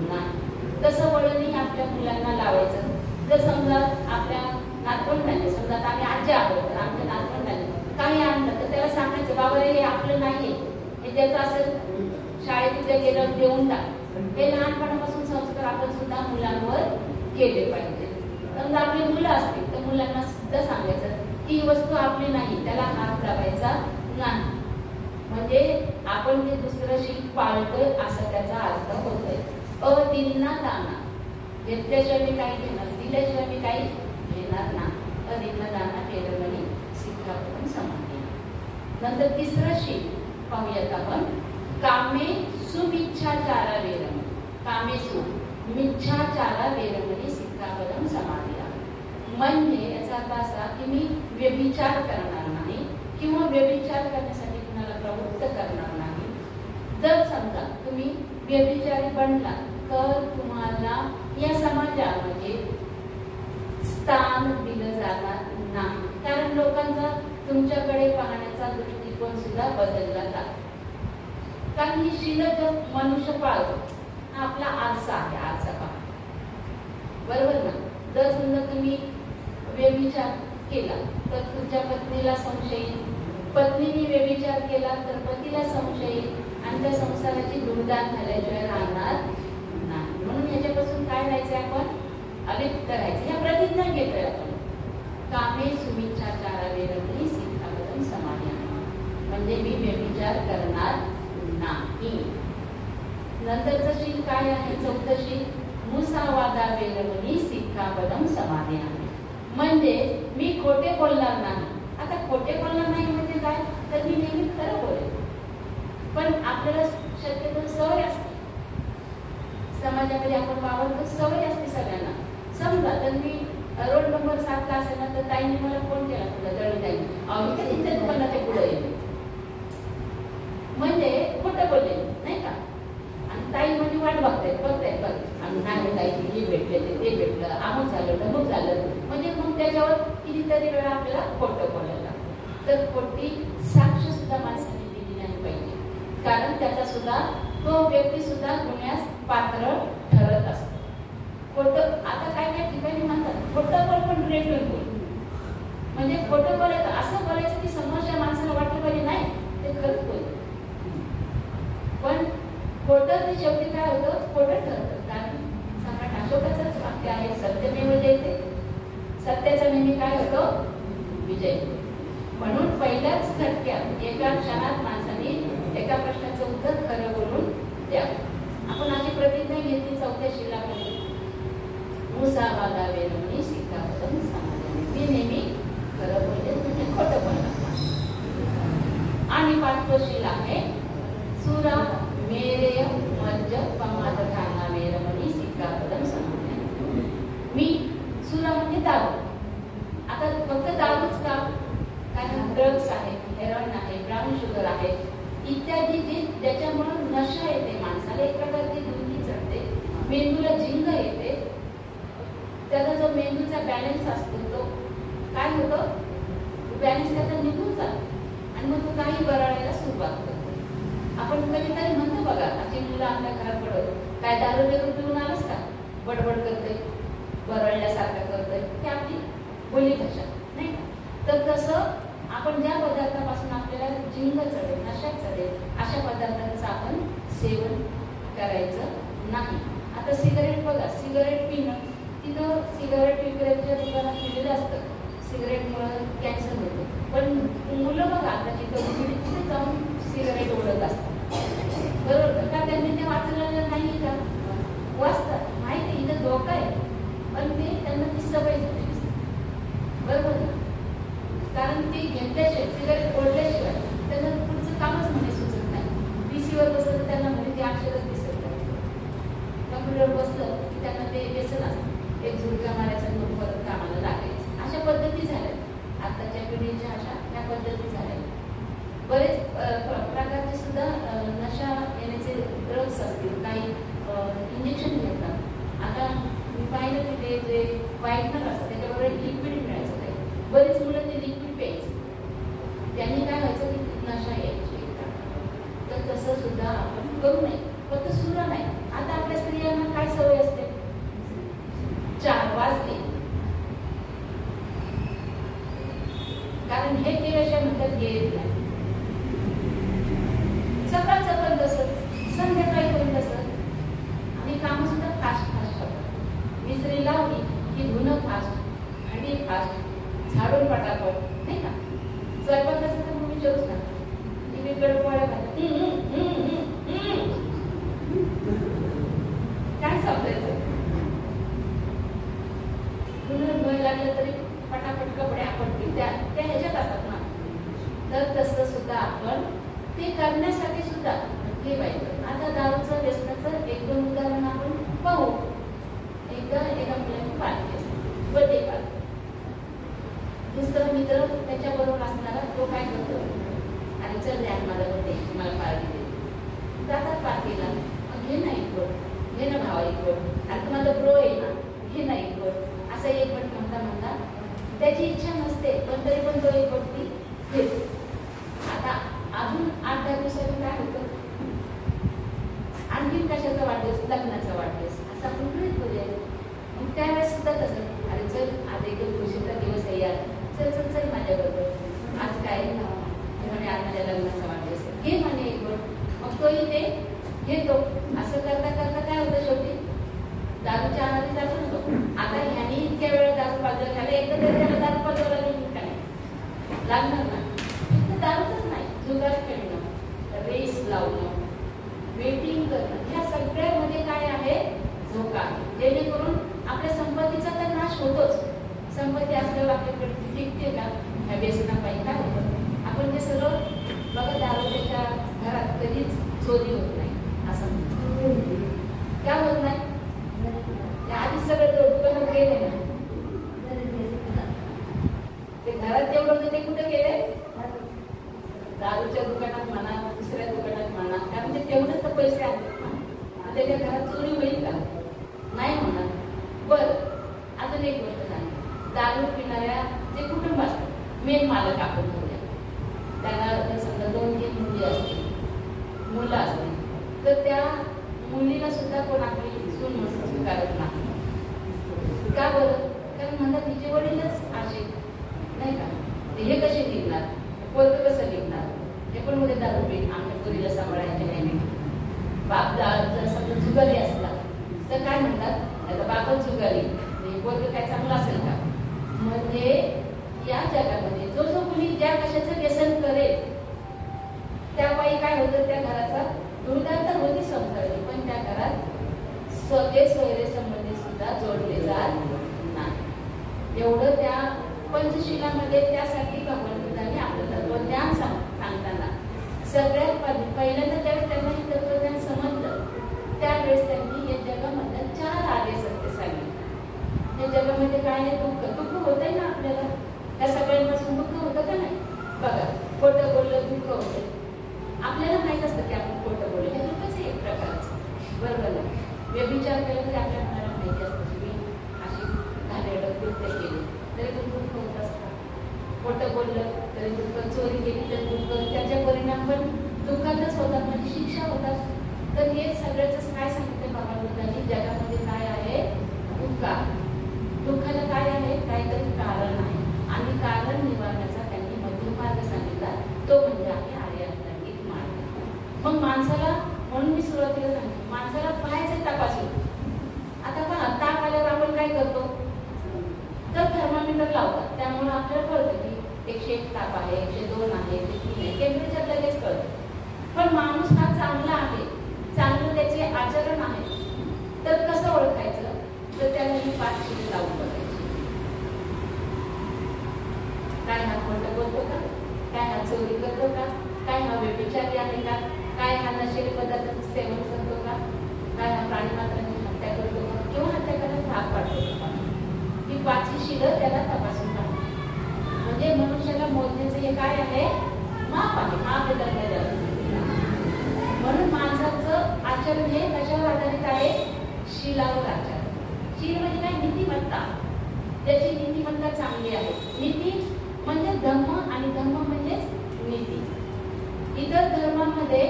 नाही. तसं वळणही आपल्या मुलांना लावायचं. जर समजा आपल्या नातवंडाने, समजा आम्ही आजी आहोत तर आमच्या नातवंडाने काही आणलं तर त्याला सांगायचं, बाबा हे आपलं नाहीये, हे त्याचं असेल शाळेत उद्या गेलं देऊन टाक. हे लहानपणापासून संस्कार आपण सुद्धा मुलांवर केले पाहिजे. समजा आपली मुलं असतील तर मुलांना सुद्धा सांगायचं की ही वस्तू आपली नाही, त्याला हात लावायचा नाही. म्हणजे आपण ते दुसरं शील पाळतोय असं त्याचा अर्थ होतोय. अदिन्ना दाना, घेतल्याशिवाय मी काही घेणार, दिल्याशिवाय मी काही घेणार नाही. अदिन्ना दाना वेरमणी सिक्कावरून समाधान. नंतर तिसरं शील पाहूयात आपण. कामे सुमिच्छाचारा वेरमणी. कामेसु मिच्छाचारा वेरमणी सिक्कावरून समाधान. म्हणजे याचा अर्थ असा की मी व्यभिचार करणार नाही किंवा व्यभिचार करण्यासाठी कुणाला प्रवृत्त करणार नाही. जर समजा तुम्ही व्यभिचारी बनला तर तुम्हाला या समाजामध्ये स्थान दिलं जाणार नाही, कारण लोकांचा तुमच्याकडे पाहण्याचा दृष्टिकोन सुद्धा बदलला जातो. कारण ही शील जो मनुष्य पाळतो हा आपला आरसा आहे, आरसा पहा, बरोबर ना? जर समजा तुम्ही व्यभिचार केला तर तुमच्या पत्नीला संशय येईल, पत्नीने व्यभिचार केला तर पतीला संशय येईल आणि त्या संसाराची दुर्दान झाल्याशिवाय राहणार नाही. म्हणून याच्यापासून काय राहायचं? आपण अलिप्त राहायचं. ह्या प्रतिज्ञा घेतोय आपण. कामे सुमिच्छाचारा वेरमणी सिक्कावरून समाधान. म्हणजे मी व्यभिचार करणार नाही. नंतरचं शील काय आहे? चौथं शील मुसावादा वेरमणी सिक्कावरून समाधान. म्हणजे मी खोटे बोलणार नाही. आता खोटे बोलणार नाही म्हणजे काय? तर मी नेहमी खरं बोलेन. पण आपल्याला शक्यतो सवय असते, समाजामध्ये आपण वावरतो, सवय असते सगळ्यांना. समजा तर मी रोड नंबर 7 ला असेल ना तर ताईने मला फोन केला, तुला दळून ताई मी कधी त्या दुकानाच्या पुढे येते, म्हणजे खोटं बोलले नाही का? आणि ताई म्हणजे वाट बघतायत बघ आणि नाही ताई हे भेटले ते भेटलं, अमुक झालं तमुक झालं, म्हणजे मग त्याच्यावर कितीतरी वेळा आपल्याला खोटं बोलायला. तर खोटी साक्ष सुद्धा माणसाने दिली नाही पाहिजे, कारण त्याचा सुद्धा तो व्यक्ती सुद्धा गुन्ह्यास पात्र ठरत असतो. खोटं आता काय काय ठिकाणी म्हणतात खोटं बोल पण रेटून बोल. म्हणजे खोटं बोलायचं असं बोलायचं की समोरच्या माणसाला वाटलं पाहिजे नाही ते खरंच बोल, पण खोटं ते शेवटी काय होतं? खोटं ठरतं. कारण सम्राट अशोकाचंच वाक्य आहे, सत्यमेव जयते. सत्याचा नेहमी काय होतं? विजय. म्हणून पहिल्याच झटक्यात एका क्षणात माणसाने एका प्रश्नाचं उत्तर खरं बोलून द्या. आपण अशी प्रतिज्ञा घेतली चौथ्या शिलामध्ये, मुसावादा वेरमणी सिक्कावरून समाधान. मी नेहमी खरं बोलले म्हणजे खोटं बोलणार नाही. आणि पाचवं शील आहे सुरा मेरेय मज्ज पमाद खाना वेरमणी सिक्कावरून समाधान. बॅलन्स असतो तो काय होतं, बॅलन्स त्याचा निघून जातो आणि मग तो काही बरळायला सुरुवात करतो. आपण कधीतरी म्हणतो बघा, अशी मुलं आपल्या घरात पडत काय दारू बिरू पिऊन आलंच का, बडबड करते, बरळल्यासारखं करतंय, ही आपली बोली भाषा नाही का. तर तसं आपण ज्या पदार्थापासून आपल्याला जिंग चढेल, नशा चढेल, अशा पदार्थांचं आपण सेवन करायचं नाही. आता सिगारेट बघा, सिगारेट पिणं, तिथं सिगारेट विक्रेत्याच्या दुकानात पिलेलं असतं, सिगारेटमुळे कॅन्सर होतो. पण मुलं बघा आता तिथं तिथे जाऊन सिगारेट ओढत असतात, बरोबर का? त्यांनी ते वाचलेलं नाही का, वाचतात, माहिती इथं धोका आहे, पण ते त्यांना ती सवय झाली, बरोबर ना? कारण ते घेतल्याशिवाय, सिगारेट ओढल्याशिवाय त्यांना पुढचं कामच म्हणे सुचत नाही. पीसीवर बसलं तर त्यांना म्हणे ते अक्षरच दिसत नाही, कम्प्युटरवर बसलं की त्यांना ते व्यसन असतं, एक झुरका मारायचा लोक परत कामाला लागायचं. अशा पद्धती झाल्या आताच्या पिढीच्या, अशा ह्या पद्धती झाल्या. बरेच प्रकारचे सुद्धा नशा येण्याचे ड्रग्स असतील, काही इंजेक्शन घेतात. आता मी पाहिलं की ते जे व्हाईटनर असतं त्याच्याबरोबर लिक्विड मिळायचं काही, बरेच मुलं ते लिक्विड प्यायचे, त्यांनी काय व्हायचं की नशा यायची. तर तसं सुद्धा आपण करू नये. फक्त सुद्धा नाही, आता आपल्या स्त्रियांना काय सवय असते, 4 वाजले कारण हे केल्याशिवाय म्हणतात गेले नाही. सकाळचं पण तसं, संध्याकाळी पण तसं, आणि काम सुद्धा फास्ट फास्ट करतात. विसरी लावली की धुणं फास्ट, भांडी फास्ट, झाडून पटापट नाही का. स्वयंपाकाचं तर मग विचारूच ना, टीव्हीकडे पोळ्या काय समजायचं. धुणं धुवायला लागलं तरी पटापट कपडे आपण त्या ह्याच्यात असतात ना. तर तसं सुद्धा आपण ते करण्यासाठी सुद्धा ठेवायचं. आता दारूचं व्यसनाचं 1-2 उदाहरण आपण पाहू. एकदा एका मुलाने पार्टी असते, बर्थडे पार्टी, दुसरा मित्र त्याच्याबरोबर असणारा तो काय करतो, आणि चल द्या माझा बर्थडे, मला पार्टी दे. जातात पार्टीला, घे ना एक गोड, घे ना भावा एक गोड, आणि माझा ब्रो आहे ना, घे ना एक गोड. असं एक गोड म्हणता म्हणता त्याची इच्छा नसते, पण तरी पण तो एक गोष्टी घेतो. आता अजून 8-10 दिवसांनी काय होतं, आणखीन कशाचा वाढदिवस, लग्नाचा वाढदिवस असं आपण गृहीत करूया. मग त्यावेळेस सुद्धा तसं, अरे चल आज एकदम खुशीचा दिवस आहे यार, चल चल चल माझ्याबरोबर, आज काय म्हणे आज माझ्या लग्नाचा वाढदिवस आहे, घे म्हणे एक गोड. मग तोही ते घेतो. असं करता करता काय होतं, शेवटी दारूच्या आहारी जातो ना तो. आता ह्यानी इतक्या वेळ दारू पाजलं, त्याला एकदा तरी त्याला दारू पाजवं लागेल काय लागणार ना. फक्त दारूच नाही, जुगार खेळणं, रेस लावणं, वेटिंग करणं, ह्या सगळ्यामध्ये काय आहे, धोका आहे. जेणेकरून आपल्या संपत्तीचा तर नाश होतोच. संपत्ती असल्यावर आपल्याकडे टिकते का, ह्या व्यसनापायी काय होतं, आपण ते सगळं बघा. दारूच्या घरात कधीच चोरी होत नाही असं म्हणतो. का होत नाही, आधी सगळं दुकानात गेले ना, ते घरात जेवढं होतं ते कुठे गेले, दारूच्या दुकानात म्हणा, दुसऱ्या दुकानात म्हणा, कारण ते तेवढंच तर पैसे आणतात ना. त्याच्या घरात चोरी होईल का, नाही म्हणणार. बरं, अजून एक गोष्ट सांग, दारू पिणाऱ्या जे कुटुंब असतात, मेन मालक आपण घेऊया, त्यांना समजा 2-3 मुली असतील, मुलं असतील, तर त्या मुलीला सुद्धा कोण आपली सून म्हणून स्वीकारत नाही. का बरं, कारण म्हणतात तिचे वडीलच असे नाही का, हे कसे निघणार, पोरगं कसं निघणार, हे पण मध्ये दारू पीत आमच्या पोरीला सांभाळायचे नाही. बाप जर समजा जुगारी असला तर काय म्हणतात, त्याचा बापच जुगारी, पोरगं काय चांगलं असेल का. म्हणजे या जगामध्ये जो जो कोणी ज्या कशाचं व्यसन करेल त्यापायी काय होतं, त्या घराचा दुर्धार तर होती संसाराची, पण त्या घरात सगळे सोयरे संबंधी सुद्धा जोडले जात नाही. एवढं त्या पंचशिलामध्ये त्यासाठी भगवंतांनी आपलं तत्वज्ञान सांगताना सगळ्यात पहिल्यांदा त्यावेळेस त्यांना हे तत्वज्ञान समजलं, त्यावेळेस त्यांनी या जगामध्ये 4 आर्य सत्य सांगितले. या जगामध्ये काय आहे, दुःख होत आहे ना आपल्याला, त्या सगळ्यांपासून दुःख होतं का नाही. बघा, खोटं बोललं दुःख होतं, आपल्याला माहित असतं की आपण खोटं बोललं, हे दुःखच आहे एक प्रकारचं, बरोबर ना. व्यभिचार केला तरी आपल्या मनाला माहिती असतं की मी अशी घाणेरडं कृत्य केली, चोरी केली तर दुःख, त्याचे परिणाम पण दुःखातच होतात, म्हणजे शिक्षा होतात. तर हे सगळ्याच काय सांगितलं भगवान बुद्धांनी, जगामध्ये काय आहे दुःखाला काय आहे, काहीतरी कारण आहे आणि कारण निवारण्याचा त्यांनी मध्यम मार्ग सांगितला, तो म्हणजे आहे आर्यातार्किक मार्ग. मग माणसाला, म्हणून मी सुरुवातीला सांगितलं, माणसाला पाहायचं तपासून. आता पहा, ताप आल्यावर आपण काय करतो, तर थर्मामीटर लावतात, त्यामुळे आपल्याला कळतं की 101 ताप आहे, 102 आहे, 103 आहे, टेम्परेचर लगेच कळतं. पण माणूस हा चांगला आहे, चांगलं त्याचे आचरण आहे, तर कसं ओळखायचं, तर त्याला ही 5 शिडी लावून बघायची. काय हा खोटं बोलतो का, काय हा चोरी करतो का, काय हा व्यभिचारी आहे का, काय हा नशेली पदार्थांचं सेवन करतो का, काय हा प्राणीमात्रांची हत्या करतो का, किंवा हत्या करायला भाग पाडतो का. ही 5 शिडं त्याला तपासून काढतात. म्हणजे मनुष्याला मोजण्याचं हे काय आहे, माप आहे, माप आहे. म्हणून माणसाचं आचरण हे कशावर आधारित आहे, शीलावर आचरण. शील म्हणजे काय, नीतिमत्ता. त्याची नीतिमत्ता चांगली आहे. नीती म्हणजे धम्म आणि धम्म म्हणजेच नीती. इतर धर्मांमध्ये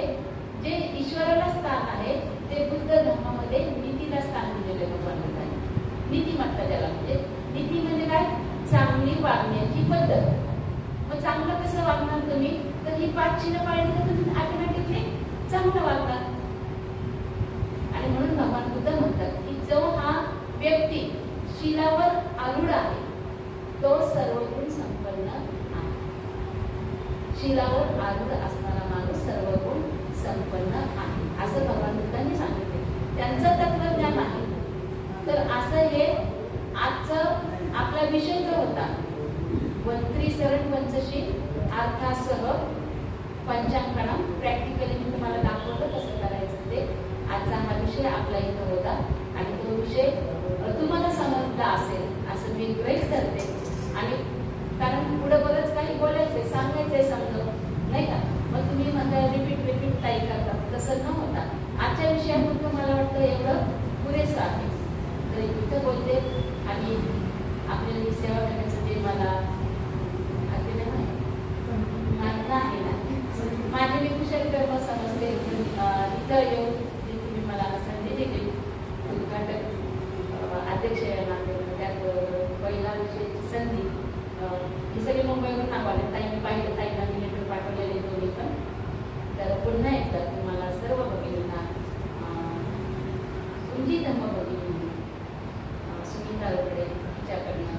जे ईश्वराला स्थान आहे ते बुद्ध धर्मामध्ये नीतीला स्थान दिलेले भगवान बुद्धांनी. नीतिमत्ता ज्याला म्हणजे, नीती म्हणजे काय, चांगली वागण्याची पद्धत. मग चांगलं कसं वागणार तुम्ही, तर ही 5 चिन्ह पाळली तर तुम्ही ऑटोमॅटिकली चांगलं वागणार. आणि म्हणून भगवान बुद्ध म्हणतात की जो हा व्यक्ती शीलावर आरूढ आहे तो सर्वगुण संपन्न आहे. शीलावर आरूढ असणारा माणूस सर्वगुण संपन्न आहे, असं भगवान बुद्धांनी सांगितले. त्यांचं तत्वज्ञान आहे. तर असं हे आजचं आपला विषय जो होता, त्रिसरण पंचशील अर्थासह पंचांगणम, प्रॅक्टिकली मी तुम्हाला दाखवलं कसं करायचं ते. आजचा हा विषय आपला इथं होता आणि तो विषय तुम्हाला समजला असेल असं मी गृहीत करते. आणि कारण पुढे बरंच काही बोलायचंय, सांगायचंय समजून, नाही का. मग तुम्ही म्हणता रिपीट ताई करतात, तसं न होता आजच्या विषयापुरतं मला वाटतं एवढं पुरेसं आहे. तर इथं बोलते आणि आपल्याला सेवा करण्याचं जे मला आहे ना, माझे मी कुशल कर्म समजते. इथं येऊन तुम्ही मला संधी दिली, उद्घाटक अध्यक्ष त्यात पहिला विषयाची संधी, ही सगळी मुंबईवरून नावाले. ताईंनी पाहिलं, ताईंना मी लेटर पाठवलेले दोन्ही पण. तर पुन्हा एकदा तुम्हाला सर्व भगिनींना, तुमची धम्म भगिनी सुनीता रोकडे तिच्याकडनं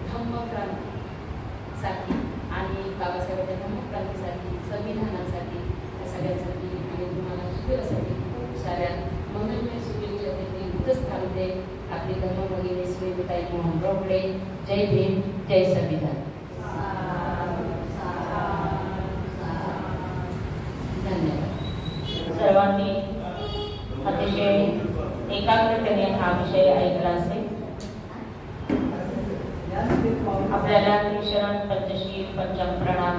धम्मक्रांतीसाठी आणि बाबासाहेबांच्या धम्मक्रांतीसाठी, संविधानासाठी, या सगळ्यांसाठी आणि तुम्हाला शिबिरासाठी खूप साऱ्या मंगलमय शुभेच्छा देते. इथंच थांबते. आपली धम्म भगिनी सुनीताई मोहन रोकडे. जय भीम, जय संविधान. धन्यवाद. सर्वांनी अतिशय एकाग्रतेने हा विषय ऐकला असेल. आपल्याला त्रिशरण पंचशील पंचांग प्रणाम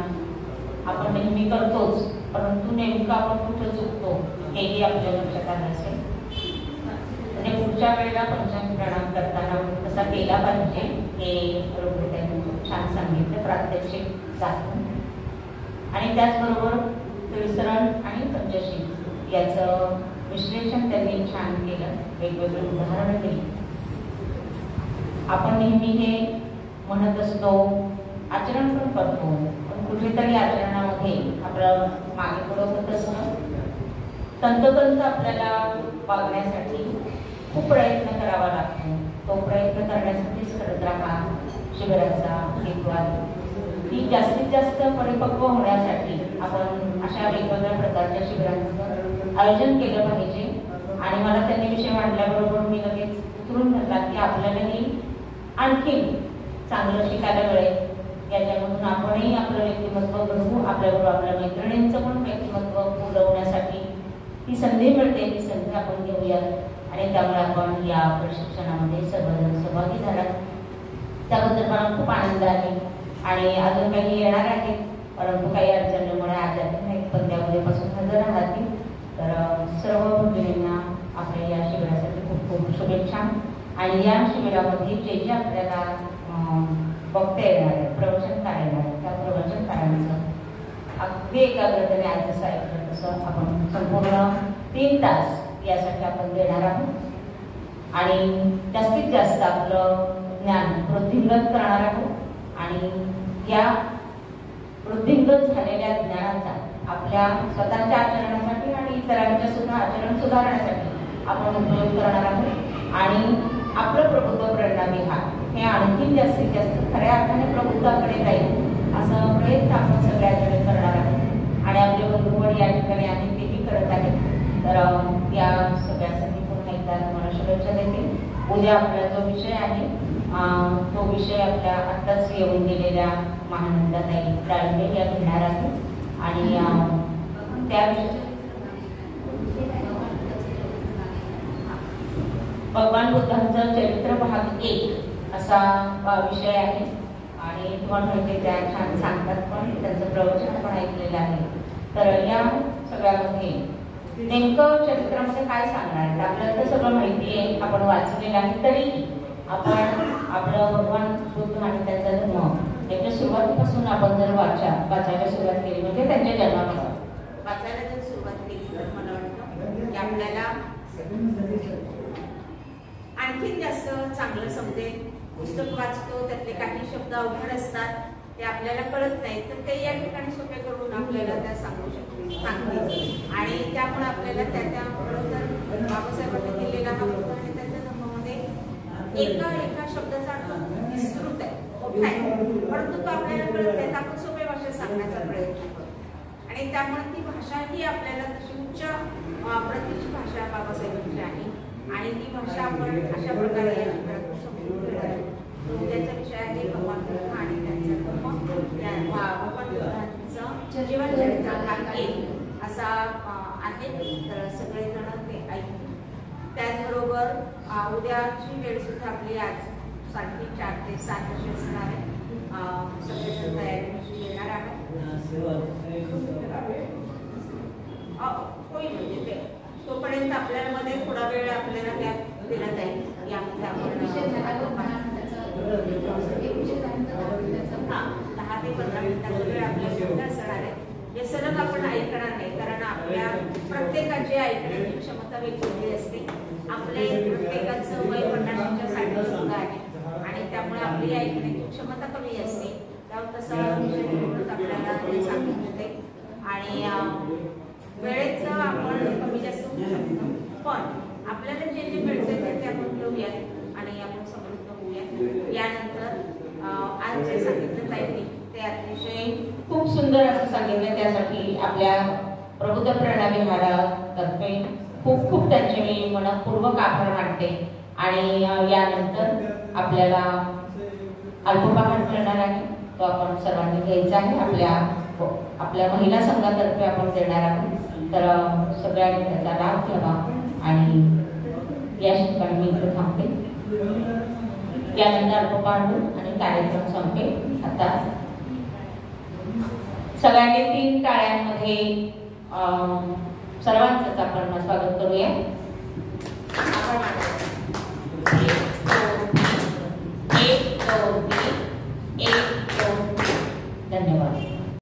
आपण नेहमी करतोच, परंतु नेमकं आपण कुठं चुकतो हेही आपल्या लक्षात आलं असेल. आणि पुढच्या वेळेला पंचांग प्रणाम करताना कसा केला पाहिजे हे रोकडे त्यांनी खूप छान सांगितलं, प्रात्यक्षिक दाखवून. आणि त्याचबरोबर त्रिसरण आणि पंचशील याचं विश्लेषण त्यांनी छान केलं, वेगवेगळे उदाहरणं दिली. आपण नेहमी हे म्हणत असतो, आचरण पण करतो, पण कुठेतरी आचरणामध्ये आपलं मागे पुढं होत असतं. तंतोतंत आपल्याला वागण्यासाठी खूप प्रयत्न करावा लागतो. तो प्रयत्न करण्यासाठीच खरं तर हा शिबिराचा हेतू आहे की जास्तीत जास्त परिपक्व होण्यासाठी आपण अशा वेगवेगळ्या प्रकारच्या शिबिरांचं आयोजन केलं पाहिजे. आणि मला त्यांनी विषय मांडल्याबरोबर मी लगेच उतरून धरला की आपल्यालाही आणखी चांगलं शिकायला मिळेल. याच्यामधून आपणही आपलं व्यक्तिमत्व घडवू, आपल्याबरोबर आपल्या मैत्रिणींचं पण व्यक्तिमत्व फुलवण्यासाठी ही संधी मिळते. ती संधी आपण घेऊयात आणि त्यामुळे आपण या प्रशिक्षणामध्ये सर्वजण सहभागी झालात, त्याबद्दल मला खूप आनंद आहे. आणि अजून काही येणार आहेत, परंतु काही अडचणीमुळे आज नाही, पण त्या उद्यापासून हजर राहतील. तर सर्व भगिनींना आपल्या या शिबिरासाठी खूप खूप शुभेच्छा. आणि या शिबिरामध्ये जे जे आपल्याला वक्ते येणार आहेत, प्रवचनकार येणार आहेत. त्या प्रवचनकारांचं अगदी एकाग्रतेने आज जसं ऐकलं तसं आपण संपूर्ण 3 तास यासाठी आपण देणार आहोत आणि जास्तीत जास्त आपलं ज्ञान वृद्धिंगत करणार आहोत आणि या वृद्धिंगत झालेल्या ज्ञानाचा आपल्या स्वतःच्या आचरणासाठी आणि इतरांच्या सुद्धा आचरण सुधारण्यासाठी आपण उपयोग करणार आहोत आणि आपलं प्रबुद्ध प्रेरणा विहार हे आणखी जास्तीत जास्त खऱ्या अर्थाने प्रबुद्धाकडे जाईल असं प्रयत्न आपण सगळ्यांकडे करणार आहोत आणि आपले बंधुगण या ठिकाणी आम्ही तेही करत आहेत. तर या सगळ्यासाठी पुन्हा एकदा तुम्हाला शुभेच्छा देते. उद्या आपला जो विषय आहे तो विषय आपल्या आत्ताच येऊन गेलेल्या महानंदाताई डाळिंबे या घेणार आहे आणि त्या भगवान बुद्धांचं चरित्र भाग 1 असा विषय आहे आणि तुम्हाला माहिती त्या छान सांगतात पण त्यांचं प्रवचन पण ऐकलेलं आहे. तर या सगळ्यामध्ये नेमकं चरित्रामध्ये काय सांगणार आहे आपल्याला तर सगळं माहिती आहे, आपण वाचलेलं आहे. तरी आपण आपलं भगवान बुद्ध आणि त्यांचा धर्म त्याच्या सुरुवातीपासून आपण जर वाचायला सुरुवात केली म्हणजे त्यांच्या जन्मापासून वाचायला जर सुरुवात केली तर मला वाटतं की आपल्याला आणखीन जास्त चांगलं समजेल. पुस्तक वाचतो त्यातले काही शब्द अवघड असतात ते आपल्याला कळत नाही तर ते या ठिकाणी सोपे करून आपल्याला त्या सांगू सांगतील आणि त्यामुळे आपल्याला त्या बरोबर बाबासाहेबांनी दिलेला हा बुद्ध आणि त्यांच्या धर्मामध्ये एका शब्दाचा अर्थ विस्तृत आहे, मोठा आहे, परंतु तो आपल्याला कळत नाही. आपण सोप्या भाषेत सांगण्याचा प्रयत्न करतो आणि त्यामुळे ती भाषा ही आपल्याला तशी उच्च प्रतीची भाषा बाबासाहेबांची आहे आणि ती भाषा आपण अशा प्रकारे या चित्रातून समजून घेणार आहोत. उद्याचा विषय आहे भगवान बुद्ध आणि त्यांचा धर्म. भगवान बुद्धांचं जीवन चरित्र भाग 1 असा आहे. तर सगळेजण ते ऐकतील. त्याचबरोबर उद्याची वेळ सुद्धा आपली आज 4:30 ते 7 अशी असणार आहे. सगळेजण तयारी येणार आहे होईल म्हणजे ते तोपर्यंत आपल्याला मध्ये थोडा वेळ आपल्याला गॅप दिला जाईल. यामध्ये आपण 10 ते 15 मिनिटाचा वेळ आपल्याला असणार आहे. हे सलग आपण ऐकणार नाही कारण आपल्या प्रत्येकाची ऐकण्याची क्षमता वेगवेगळी असते. आपले प्रत्येकाचं वय 50च्या साठी सुद्धा आहे आणि त्यामुळे आपली ऐकण्याची क्षमता कमी असते. त्यामुळे तसा विषय आपल्याला सांगून देते आणि वेळेचं आपण कमी जास्त होऊ शकतो पण आपल्याला जे जे मिळतं ते आपण घेऊयात आणि आपण समृद्ध होऊयात. यानंतर आज जे सांगितलं जाईल ते अतिशय खूप सुंदर असं सांगितलं. त्यासाठी आपल्या प्रबुद्ध प्रेरणा विहारातर्फे खूप खूप त्यांचे मी मनपूर्वक आभार मानते आणि यानंतर आपल्याला अल्पोपहार मिळणार आहे तो आपण सर्वांनी घ्यायचा आहे. आपल्या महिला संघातर्फे आपण देणार आहोत. तर सगळ्यांनी त्याचा लाभ घ्यावा आणि या ठिकाणी मी इथे थांबते. यानंतर अल्पोपहार आणि कार्यक्रम संपेल. आता सगळ्यांनी 3 टाळ्यांमध्ये सर्वांचंच आपण स्वागत करूया. आभार मानते.